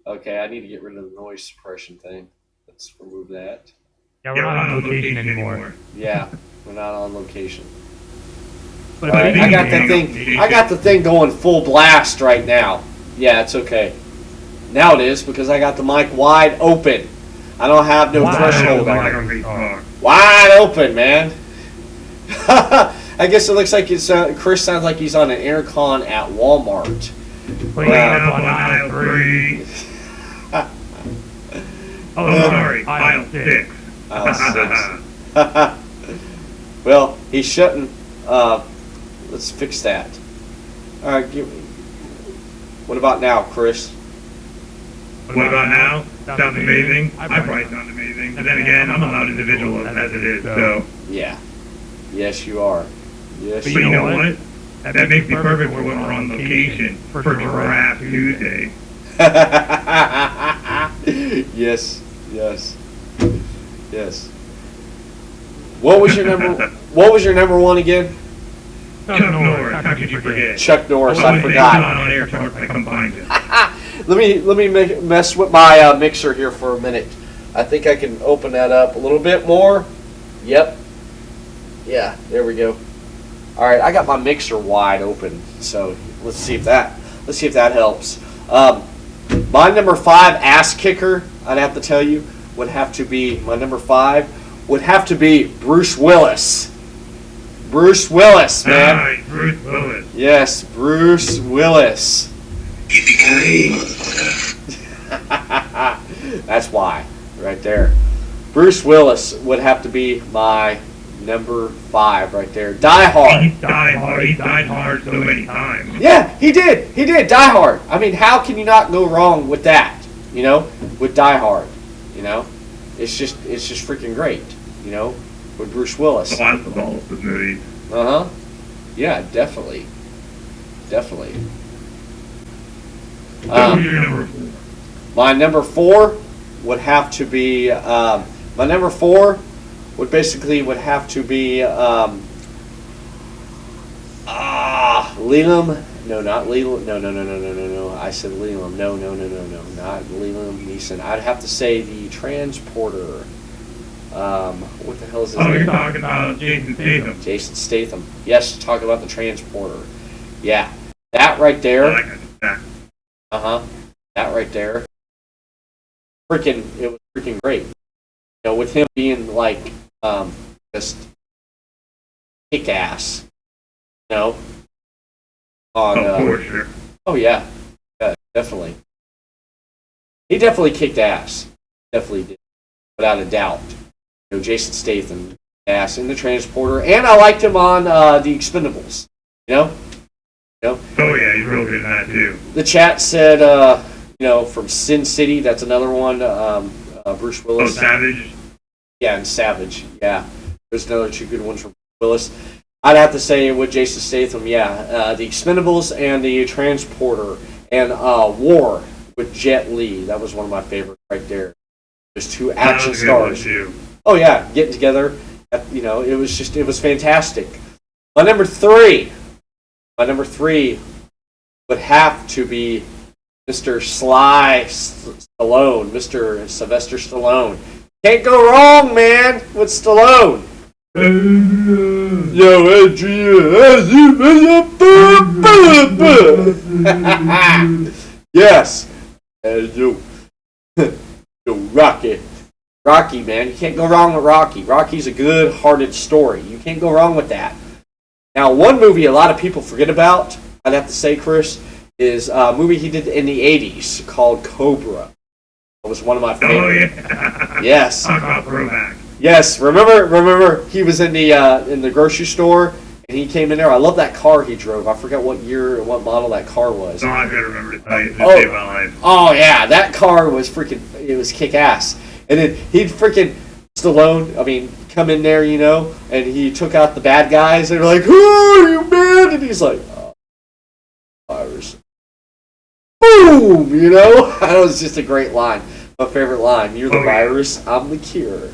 Okay, I need to get rid of the noise suppression thing. Let's remove that. Yeah, we're not on location anymore. Yeah, we're not on location. But All right, I got that thing. I got the thing going full blast right now. Yeah, it's okay. Now it is because I got the mic wide open. I don't have no threshold on it. Wide open, man. I guess it looks like it's Chris sounds like he's on an intercom at Walmart. Clean up on aisle 3. Oh, sorry, aisle 6. Aisle 6. Well, he shouldn't. Let's fix that. All right, what about now, Chris? What about now? Sounds amazing. I probably sound amazing. And then again, I'm a loud individual as it is, so. Yeah. Yes, you are. Yes, But you know what? That makes me perfect for when we're on location for Giraffe Tuesday. Yes. What was your number one again? Chuck Norris. How could you forget? Chuck Norris. I forgot. On air talk, I combined it. Let me mess with my mixer here for a minute. I think I can open that up a little bit more. Yep. Yeah, there we go. All right, I got my mixer wide open, so let's see if that helps. My number 5 ass kicker, I'd have to tell you, would have to be Bruce Willis. Bruce Willis, man. Right, Bruce Willis. Yes, Bruce Willis. That's why, right there. Bruce Willis would have to be my number 5 right there. Die Hard. He died hard so many times. Yeah, he did. Die Hard. I mean, how can you not go wrong with that? You know, with Die Hard. You know, it's just freaking great. You know, with Bruce Willis. I love all of the movies. Yeah, definitely. Who's your number 4? My number 4 would have to be. My number 4 would have to be. Leland. No, not Leland. No. I said Leland. No. Not Leland Neeson. I'd have to say the Transporter. What the hell is his name? You're talking about Jason Statham. Jason Statham. Yes, talk about the Transporter. Yeah, that right there. I like that. That right there. It was freaking great. You know, with him being like just kick ass. You know. Sure. Oh yeah, definitely. He definitely kicked ass. Definitely did, without a doubt. You know, Jason Statham ass in the Transporter, and I liked him on the Expendables. You know. Oh yeah, he's real good at that too. The chat said, you know, from Sin City. That's another one. Bruce Willis. Oh, Savage. Yeah, and Savage. Yeah, there's another 2 good ones from Willis. I'd have to say with Jason Statham, yeah, the Expendables and the Transporter, and War with Jet Li. That was one of my favorites right there. There's 2 action stars. Oh yeah, getting together. You know, it was fantastic. My number 3 would have to be Mr. Mr. Sylvester Stallone. Can't go wrong, man, with Stallone. Yo, yes. Yo, Rocky, man. You can't go wrong with Rocky. Rocky's a good-hearted story. You can't go wrong with that. Now, one movie a lot of people forget about, I'd have to say, Chris, is a movie he did in the 80s called Cobra. It was one of my favorites. Oh, yeah. Yes. Talk about throwback. Yes, remember he was in the grocery store and he came in there. I love that car he drove. I forgot what year and what model that car was. No, I gotta remember to tell you. Save my life. Oh yeah, that car was it was kick ass. And then he'd freaking Stallone, I mean, come in there, you know, and he took out the bad guys. They're like, "Who are you, man?" And he's like, "Oh, virus." Boom, you know. That was just a great line. My favorite line. You're the virus. I'm the cure.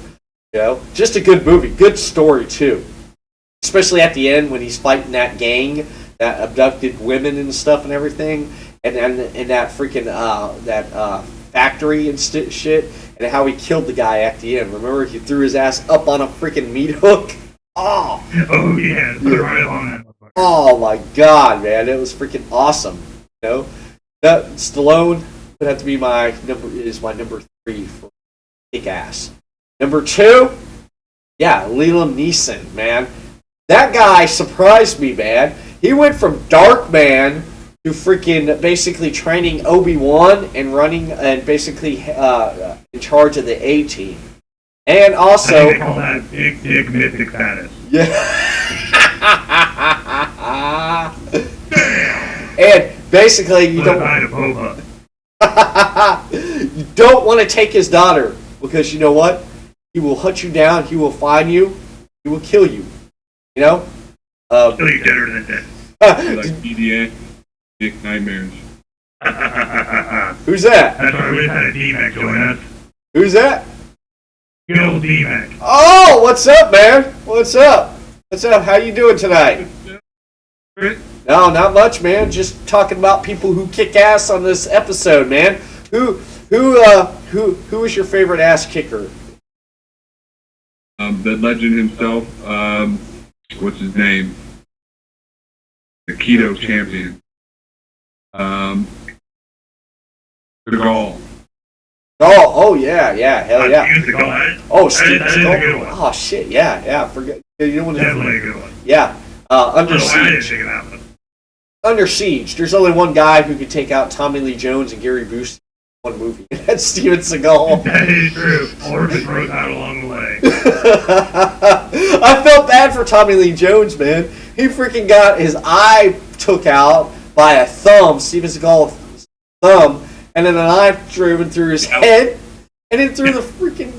You know, just a good movie, good story too. Especially at the end when he's fighting that gang that abducted women and stuff and everything, and that freaking factory and shit, and how he killed the guy at the end. Remember, he threw his ass up on a freaking meat hook. Oh yeah, put it right on that. Oh my god, man, it was freaking awesome. You know, that Stallone would have to be my number 3 for kick ass. Number 2, yeah, Liam Neeson, man. That guy surprised me, man. He went from Dark Man to freaking basically training Obi-Wan and running and basically in charge of the A-Team. And also... I think they call that big dick mythic status. Yeah. And basically, you don't want to take his daughter because you know what? He will hunt you down. He will find you. He will kill you. You know? Kill you deader than dead. Like PDA, Dick Nightmares. Who's that? That's why we just had a D-Mac join us. Who's that? Good old D-Mac. Oh, what's up, man? What's up? What's up? How you doing tonight? No, not much, man. Just talking about people who kick ass on this episode, man. Who is your favorite ass kicker? The legend himself, what's his name? The keto champion. Seagal. Oh yeah, hell yeah. Steven Seagal. Oh, Steve That is a good one. Oh shit, yeah. Forget you don't want to. Definitely a good one. Yeah. Under I didn't Siege. check it out, but Under Siege. There's only one guy who could take out Tommy Lee Jones and Gary Busey in one movie. That's Steven Seagal. that is true. Or if it broke out along the way. I felt bad for Tommy Lee Jones, man. He freaking got his eye took out by a thumb, Steven Seagal's thumb, and then a knife driven through his head, and then through the freaking.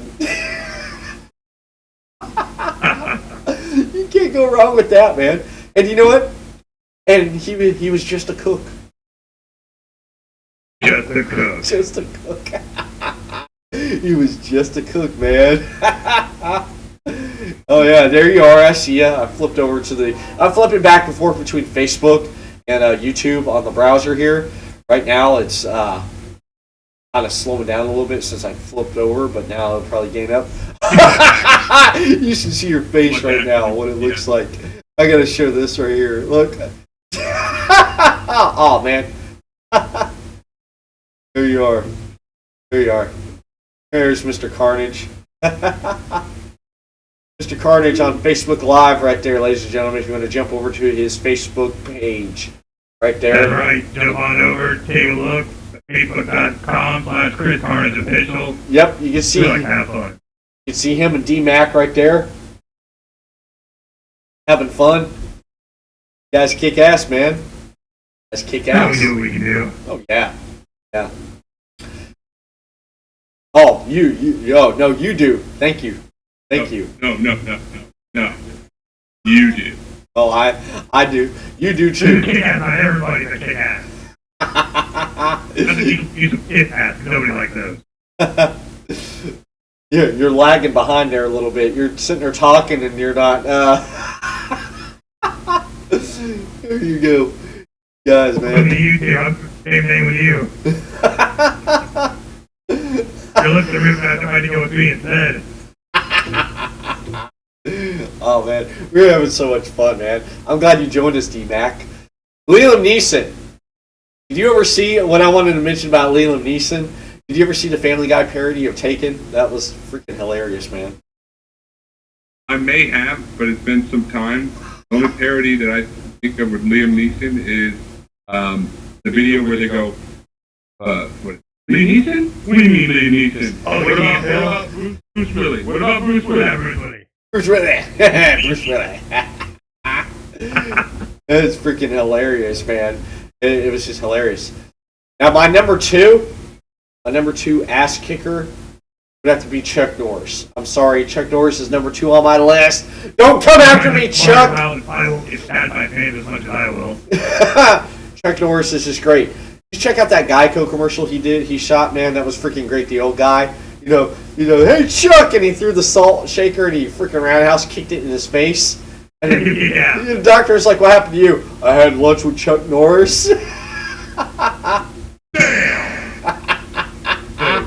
You can't go wrong with that, man. And you know what? And he was just a cook. Just a cook. Just a cook. He was just a cook, man. Oh yeah, there you are. I see ya. I flipped over to the. I'm flipping back and forth between Facebook and YouTube on the browser here. Right now, it's kind of slowing down a little bit since I flipped over, but now it'll probably gain up. You should see your face right now, what it looks like. I gotta show this right here. Look. Oh man. There you are. There you are. There's Mr. Carnage. Mr. Carnage on Facebook Live right there, ladies and gentlemen. If you want to jump over to his Facebook page, right there. That's right. Jump on over, take a look. Facebook.com/Chris Carnage Official. Yep, you can see. Really have fun. You can see him and D-Mac right there, having fun. You guys kick ass, man. You guys kick Now ass. we do what we can do. Oh yeah, yeah. Oh, no, you do. Thank you. Thank you. No. You do. Oh, I do. You do You too. kick ass, not everybody's a kick ass. You some kick ass, nobody like those. You're lagging behind there a little bit. You're sitting there talking and you're not. There you go, guys, Look man. at you two, I'm same thing with you. You're looking at me, I tried to go with me instead. Oh man, we're having so much fun, man. I'm glad you joined us, D-Mac. Liam Neeson. Did you ever see what I wanted to mention about Liam Neeson? Did you ever see the Family Guy parody of Taken? That was freaking hilarious, man. I may have, but it's been some time. The only parody that I think of with Liam Neeson is the video where they go, what? Liam Neeson? What do you mean Liam Neeson? Oh, What about Bruce Willis? What about Bruce Yeah, Willis? Bruce Willis. Bruce Willis. Bruce Willis. It's freaking hilarious, man. It was just hilarious. Now, my number two ass kicker would have to be Chuck Norris. I'm sorry, Chuck Norris is number 2 on my list. Don't come after me, Chuck! I will get stabbed by fans as much as I will. Chuck Norris is just great. You check out that Geico commercial he shot, man. That was freaking great. The old guy, you know, hey Chuck, and he threw the salt shaker and he freaking roundhouse kicked it in his face. And then, Yeah. the doctor's like, "What happened to you?" "I had lunch with Chuck Norris." So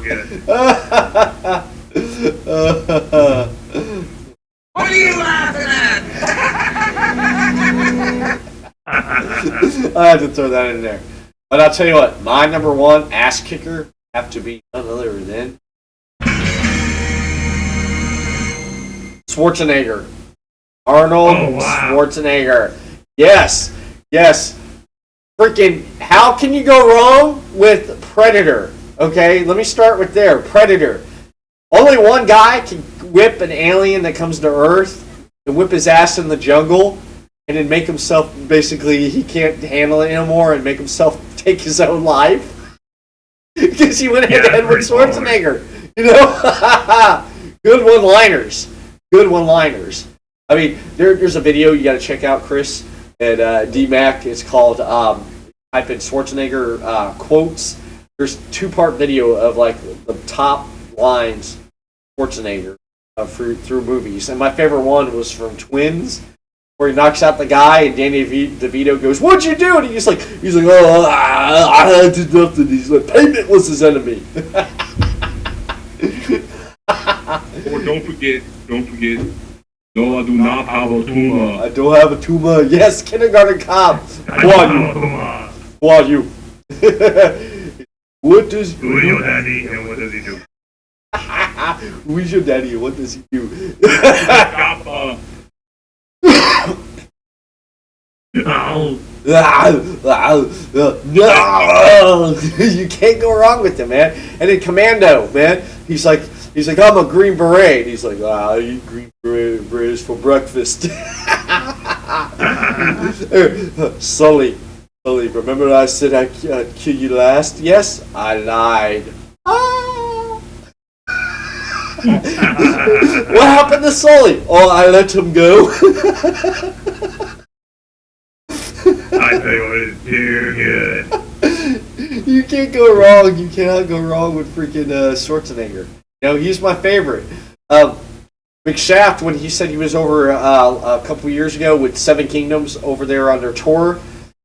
good. What are you laughing at? I had to throw that in there. But I'll tell you what, my number 1 ass kicker have to be none other than Schwarzenegger. Arnold Schwarzenegger. Yes. Freaking, how can you go wrong with Predator? Okay, let me start with there. Predator. Only one guy can whip an alien that comes to Earth and whip his ass in the jungle and then make himself, basically, he can't handle it anymore and make himself take his own life. Because he went head to head with Schwarzenegger. You know? Good one-liners. I mean, there's a video you got to check out, Chris, at D-Mac. It's called, type in Schwarzenegger quotes. There's 2-part video of, like, the top lines Schwarzenegger through movies. And my favorite one was from Twins, where he knocks out the guy and Danny DeVito goes, "What'd you do?" And he's like, "Oh, I had to do nothing." He's like, "Payment was his enemy." Or don't forget, no, I do not have a tumor. I don't have a tumor. Yes, kindergarten cop. Go on, you. What does... Who is your daddy and what does he do? Who is your daddy and what does he do? No! You can't go wrong with him, man. And in Commando, man, he's like, "I'm a Green Beret." And he's like, "I eat Green Berets for breakfast." Sully, remember I said I'd kill you last? Yes, I lied. What happened to Sully? Oh, I let him go. I tell you what, it's too good. You can't go wrong. You cannot go wrong with freaking Schwarzenegger. No, he's my favorite. McShaft, when he said he was over a couple years ago with Seven Kingdoms over there on their tour,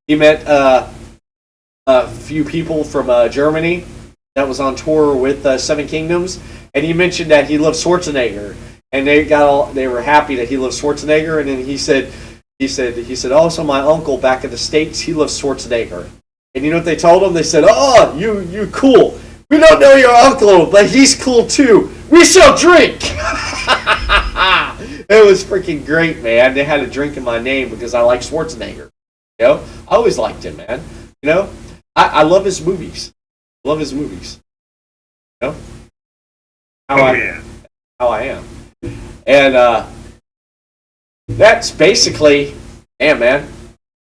he met a few people from Germany that was on tour with Seven Kingdoms, and he mentioned that he loved Schwarzenegger, and they were happy that he loved Schwarzenegger, and then he said, "Also, my uncle back in the States, he loves Schwarzenegger." And you know what they told him? They said, "Oh, you cool. We don't know your uncle, but he's cool too. We shall drink." It was freaking great, man. They had a drink in my name because I like Schwarzenegger. You know, I always liked him, man. You know, I love his movies. Love his movies. You know, how I am. And that's basically, man.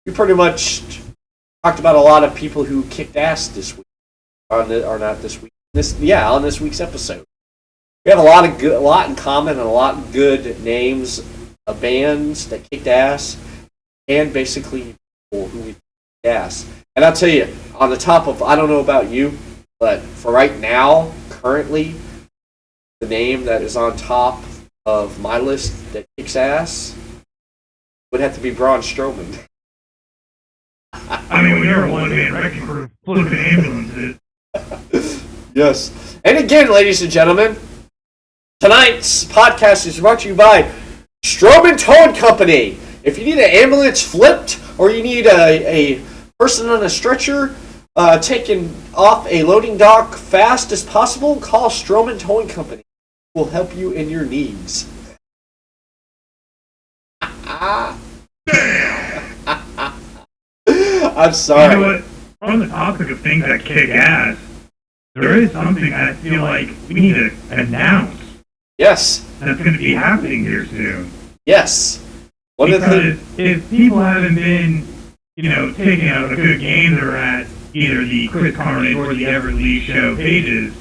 We pretty much talked about a lot of people who kicked ass this week, or not this week. On this week's episode, we have a lot in common, and a lot of good names of bands that kicked ass, and basically people who we kicked ass. And I'll tell you, on the top of, I don't know about you, but for right now, currently, the name that is on top of my list that kicks ass would have to be Braun Strowman. I mean, when you're a one-man wrecking crew flipping ambulances. Yes. And again, ladies and gentlemen, tonight's podcast is brought to you by Strowman Towing Company. If you need an ambulance flipped, or you need a person on a stretcher taken off a loading dock fast as possible, call Strowman Towing Company. Will help you in your needs. I'm sorry. You know what? On the topic of things that kick ass, there is something I feel like we need to announce. Yes. That's going to be happening here soon. Yes. Because if people haven't been, taking out a good gander at either the Chris Carnage or the Everett Lee Show pages,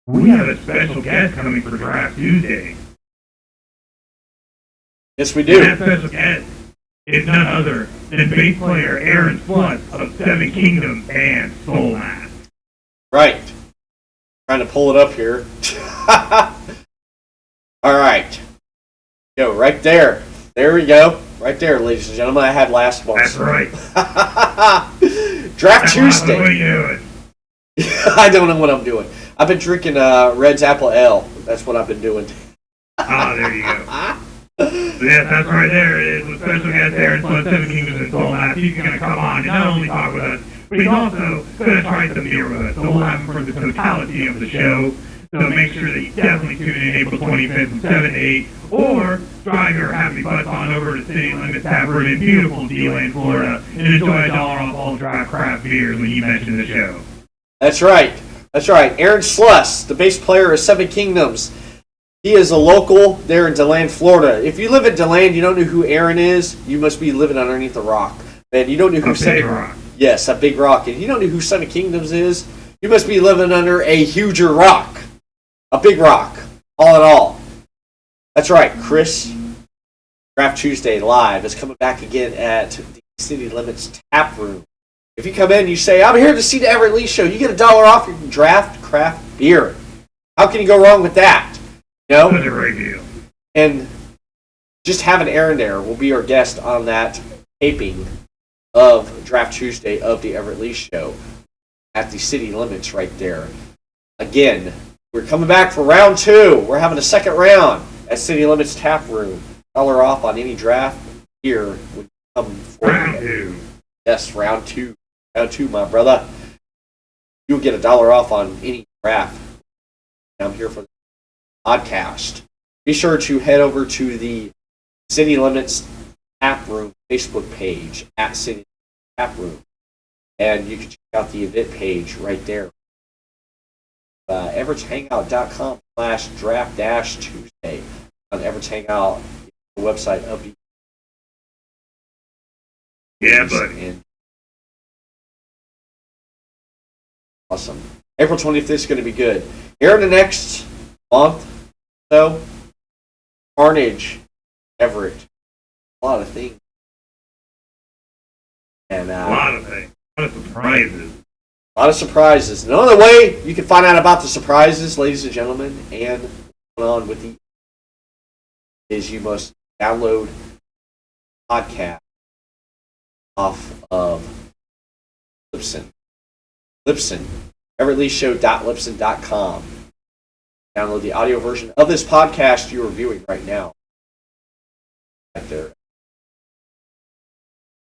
we have a special guest coming for Draft Tuesday. Yes, we do. And that special guest is none other than bass player Aaron Sluts of Seven Kingdoms and Soul Mass. Right. Trying to pull it up here. All right. Go right there. There we go. Right there, ladies and gentlemen. I had last one. That's right. Draft Tuesday. What are you doing? I don't know what I'm doing. I've been drinking Red's Apple Ale. That's what I've been doing. Ah, there you go. Yes, that's right there. It is with special guest Aaron Sluts, Seven Kingdoms and Soul Mass. He's going to come on and not only talk with us, but he's also going to try some beer with us. So we'll have him for the totality of the show. So make sure that you definitely tune in April 25th from 7 to 8, or drive your happy butts on over to City Limits Tap Room in beautiful DeLand, Florida, and enjoy $1 off all dry craft beers when you mention the show. That's right. That's right. Aaron Sluss, the bass player of Seven Kingdoms. He is a local there in DeLand, Florida. If you live in DeLand, you don't know who Aaron is, you must be living underneath a rock. Man, you don't know who Big Rock. Yes, a big rock. And you don't know who Seven Kingdoms is, you must be living under a huger rock. A big rock. All in all. That's right, Chris. Draft Tuesday Live is coming back again at the City Limits Tap Room. If you come in, you say, "I'm here to see the Everett Lee Show," you get $1 off your draft craft beer. How can you go wrong with that? You know? That's a great deal. And just having Aaron there will be our guest on that taping of Draft Tuesday of the Everett Lee Show at the City Limits right there. Again, we're coming back for round 2. We're having a second round at City Limits Tap Room. $1 off on any draft here would come for Round 2. Yes, round 2. Round 2, my brother. You'll get $1 off on any draft. I'm here for the podcast. Be sure to head over to the City Limits Tap Room Facebook page at City Tap Room, and you can check out the event page right there. EverettsHangout.com/draft-Tuesday on Everett's Hangout, the website of the. Yeah, buddy. And awesome. April 25th is going to be good. Here in the next month, though, Carnage, Everett, a lot of things. And, A lot of things. A lot of surprises. A lot of surprises. And the only way you can find out about the surprises, ladies and gentlemen, and what's going on with the is you must download podcast off of Libsyn. Libsyn. EverettLeeShow.Libsyn.com. Download the audio version of this podcast you are viewing right now. Right there.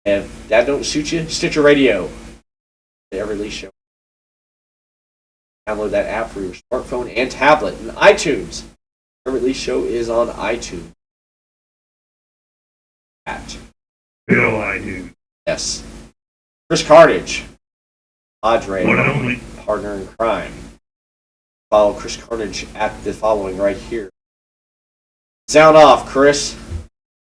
And if that don't suit you, Stitcher Radio. The Everett Lee Show. Download that app for your smartphone and tablet. And iTunes. Everett Lee Show is on iTunes. Good old iTunes. Yes. Chris Carnage. Padre. One and only. Partner in crime. Follow Chris Carnage at the following right here. Sound off, Chris.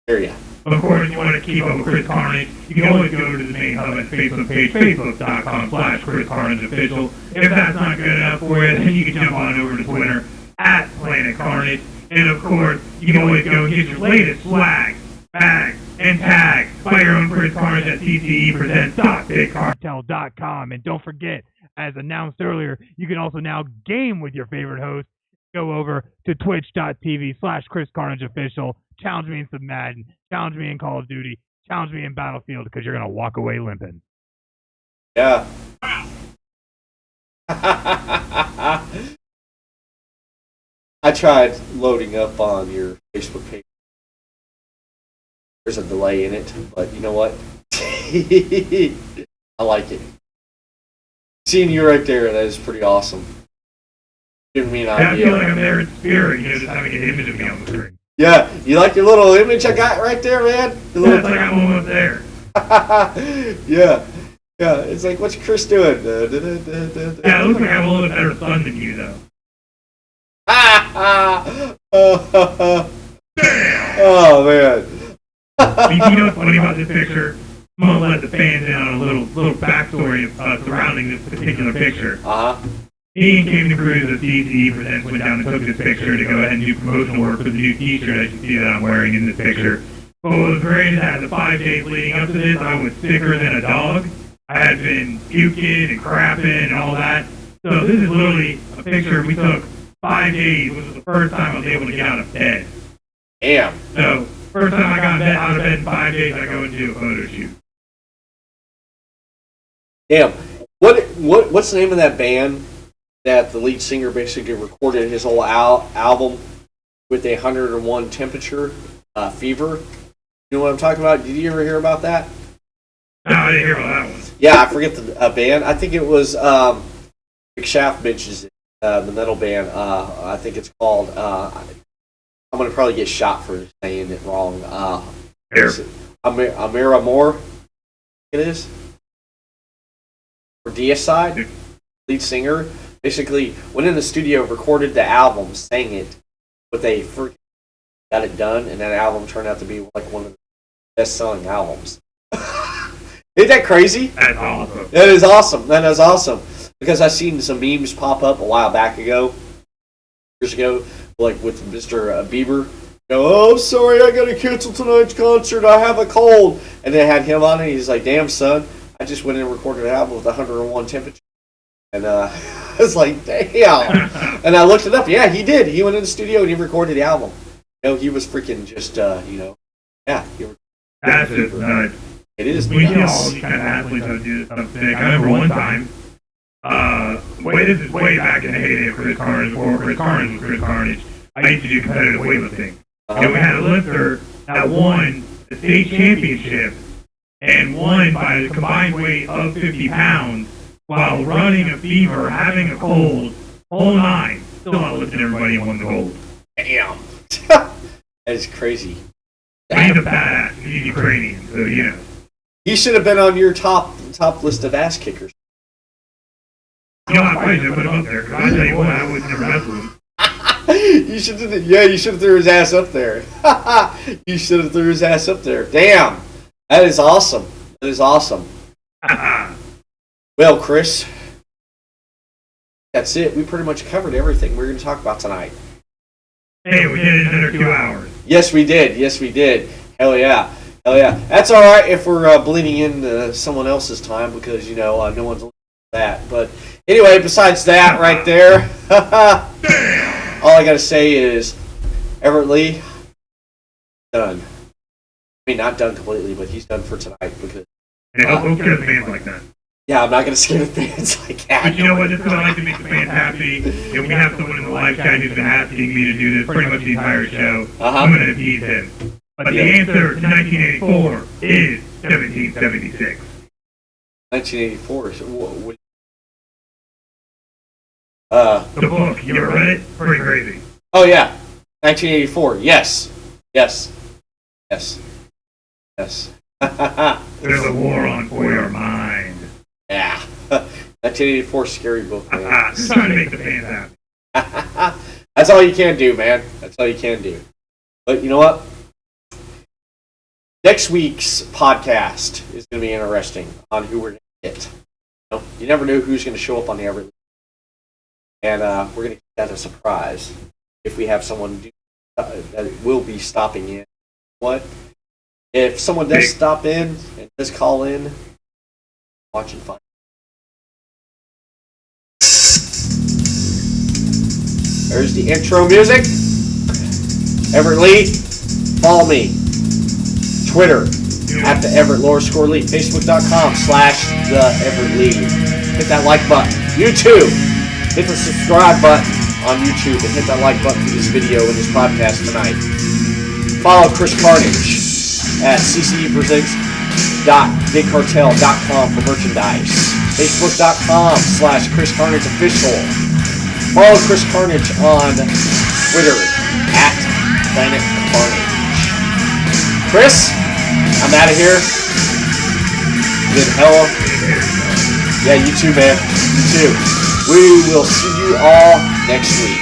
Hear ya. Of course, you want to keep up with Chris Carnage, you can always go to the main hub at Facebook page, facebook.com/Chris Carnage Official. If that's not good enough for you, then you can jump on over to Twitter at Planet Carnage. And of course, you can always go and get your latest swag, bags, and tags by your own Chris Carnage at CCEpresents.BigCartel.com. And don't forget, as announced earlier, you can also now game with your favorite host. Go over to twitch.tv/Chris Carnage Official. Challenge me in some Madden. Challenge me in Call of Duty. Challenge me in Battlefield because you're going to walk away limping. Yeah. I tried loading up on your Facebook page. There's a delay in it, but you know what? I like it. Seeing you right there, that is pretty awesome. Giving me an idea. I feel like I'm there in spirit, just having an image of me on the screen. Yeah, you like your little image I got right there, man? The It's like I'm almost there. yeah, it's like, what's Chris doing? Yeah, it looks like I have a little bit better sun than you, though. Oh, man. You know what's funny about this picture? I'm going to let the fans in on a little backstory surrounding this particular picture. Uh-huh. Me and Kevin Cruz of CCE Presents went down and took this picture to go ahead and do promotional work for the new t-shirt as you see that I'm wearing in this picture. But what was great is that the 5 days leading up to this, I was sicker than a dog. I had been puking and crapping and all that. So this is literally a picture we took 5 days, which was the first time I was able to get out of bed. Damn. So, first time I got out of bed in 5 days, I go and do a photo shoot. Damn. What's the name of that band that the lead singer basically recorded his whole album with a 101 temperature fever? You know what I'm talking about? Did you ever hear about that? No, I didn't hear about that one. Yeah, I forget the band. I think it was Rick Shaft mentions it, the metal band. I think it's called. I'm gonna probably get shot for saying it wrong. Is it Amira Moore? It is. Or Deicide, lead singer, basically went in the studio, recorded the album, sang it, but they freaking got it done, and that album turned out to be like one of the best-selling albums. Isn't that crazy? That's awesome. That is awesome. That is awesome. Because I seen some memes pop up a while back ago, years ago, like with Mr. Bieber. Oh, sorry, I gotta cancel tonight's concert. I have a cold. And they had him on it. He's like, damn, son, I just went in and recorded an album with 101 temperature. And was like, damn. And I looked it up. Yeah, he did. He went in the studio and he recorded the album. You know, he was freaking just, you know, yeah. That's just nuts. It is. We see all these kind of athletes that do this stuff sick. I remember one time, this is way back in the heyday of Chris Carnage, before Chris Carnage was Chris Carnage. I used to do competitive weightlifting. And we had a lifter that won the state championship and won by the combined weight of 50 pounds while running a fever, having a cold, whole nine. Still not lifting everybody and won the gold. Damn. That is crazy. He's a badass. He's Ukrainian, so you know. He should have been on your top list of ass kickers. You know, I probably should have put him up there, because I tell you what, I would never wrestle him. You should have, you should have threw his ass up there. You should have threw his ass up there. Damn. That is awesome. That is awesome. Well, Chris, that's it. We pretty much covered everything we're going to talk about tonight. Hey, we did it in under 2 hours. Yes, we did. Yes, we did. Hell yeah. Hell yeah. That's all right if we're bleeding into someone else's time because, you know, no one's looking at that. But anyway, besides that right there, all I got to say is Everett Lee, done. I mean, not done completely, but he's done for tonight because... Don't scare the fans like that. Yeah, I'm not going to scare the fans like that. But you know what? Just because I like to make the fans happy, and we have someone in the live chat who's been asking me to do this pretty much the entire show, I'm going to tease him. But the answer to 1984 is 1776. 1984. So what? The book, you ever read it? Pretty crazy. Oh, yeah. 1984. Yes. Yes. Yes. Yes. There's a war on for your mind. Yeah. 1984 scary book, man. Just trying to make the fans happy. That's all you can do, man. That's all you can do. But you know what? Next week's podcast is going to be interesting on who we're going to get. You never know who's going to show up on the Everett. And we're going to keep that a surprise if we have someone that will be stopping in. What? If someone does stop in and does call in, watch and find. There's the intro music. Everett Lee, follow me. Twitter, at the Everett _ Lee. Facebook.com/the Everett Lee. Hit that like button. YouTube, hit the subscribe button on YouTube and hit that like button for this video and this podcast tonight. Follow Chris Carnage at ccepresents.bigcartel.com for merchandise. Facebook.com/Chris Carnage Official. Follow Chris Carnage on Twitter at Planet Carnage. Chris, I'm out of here. Good hell. Yeah, you too, man. You too. We will see you all next week.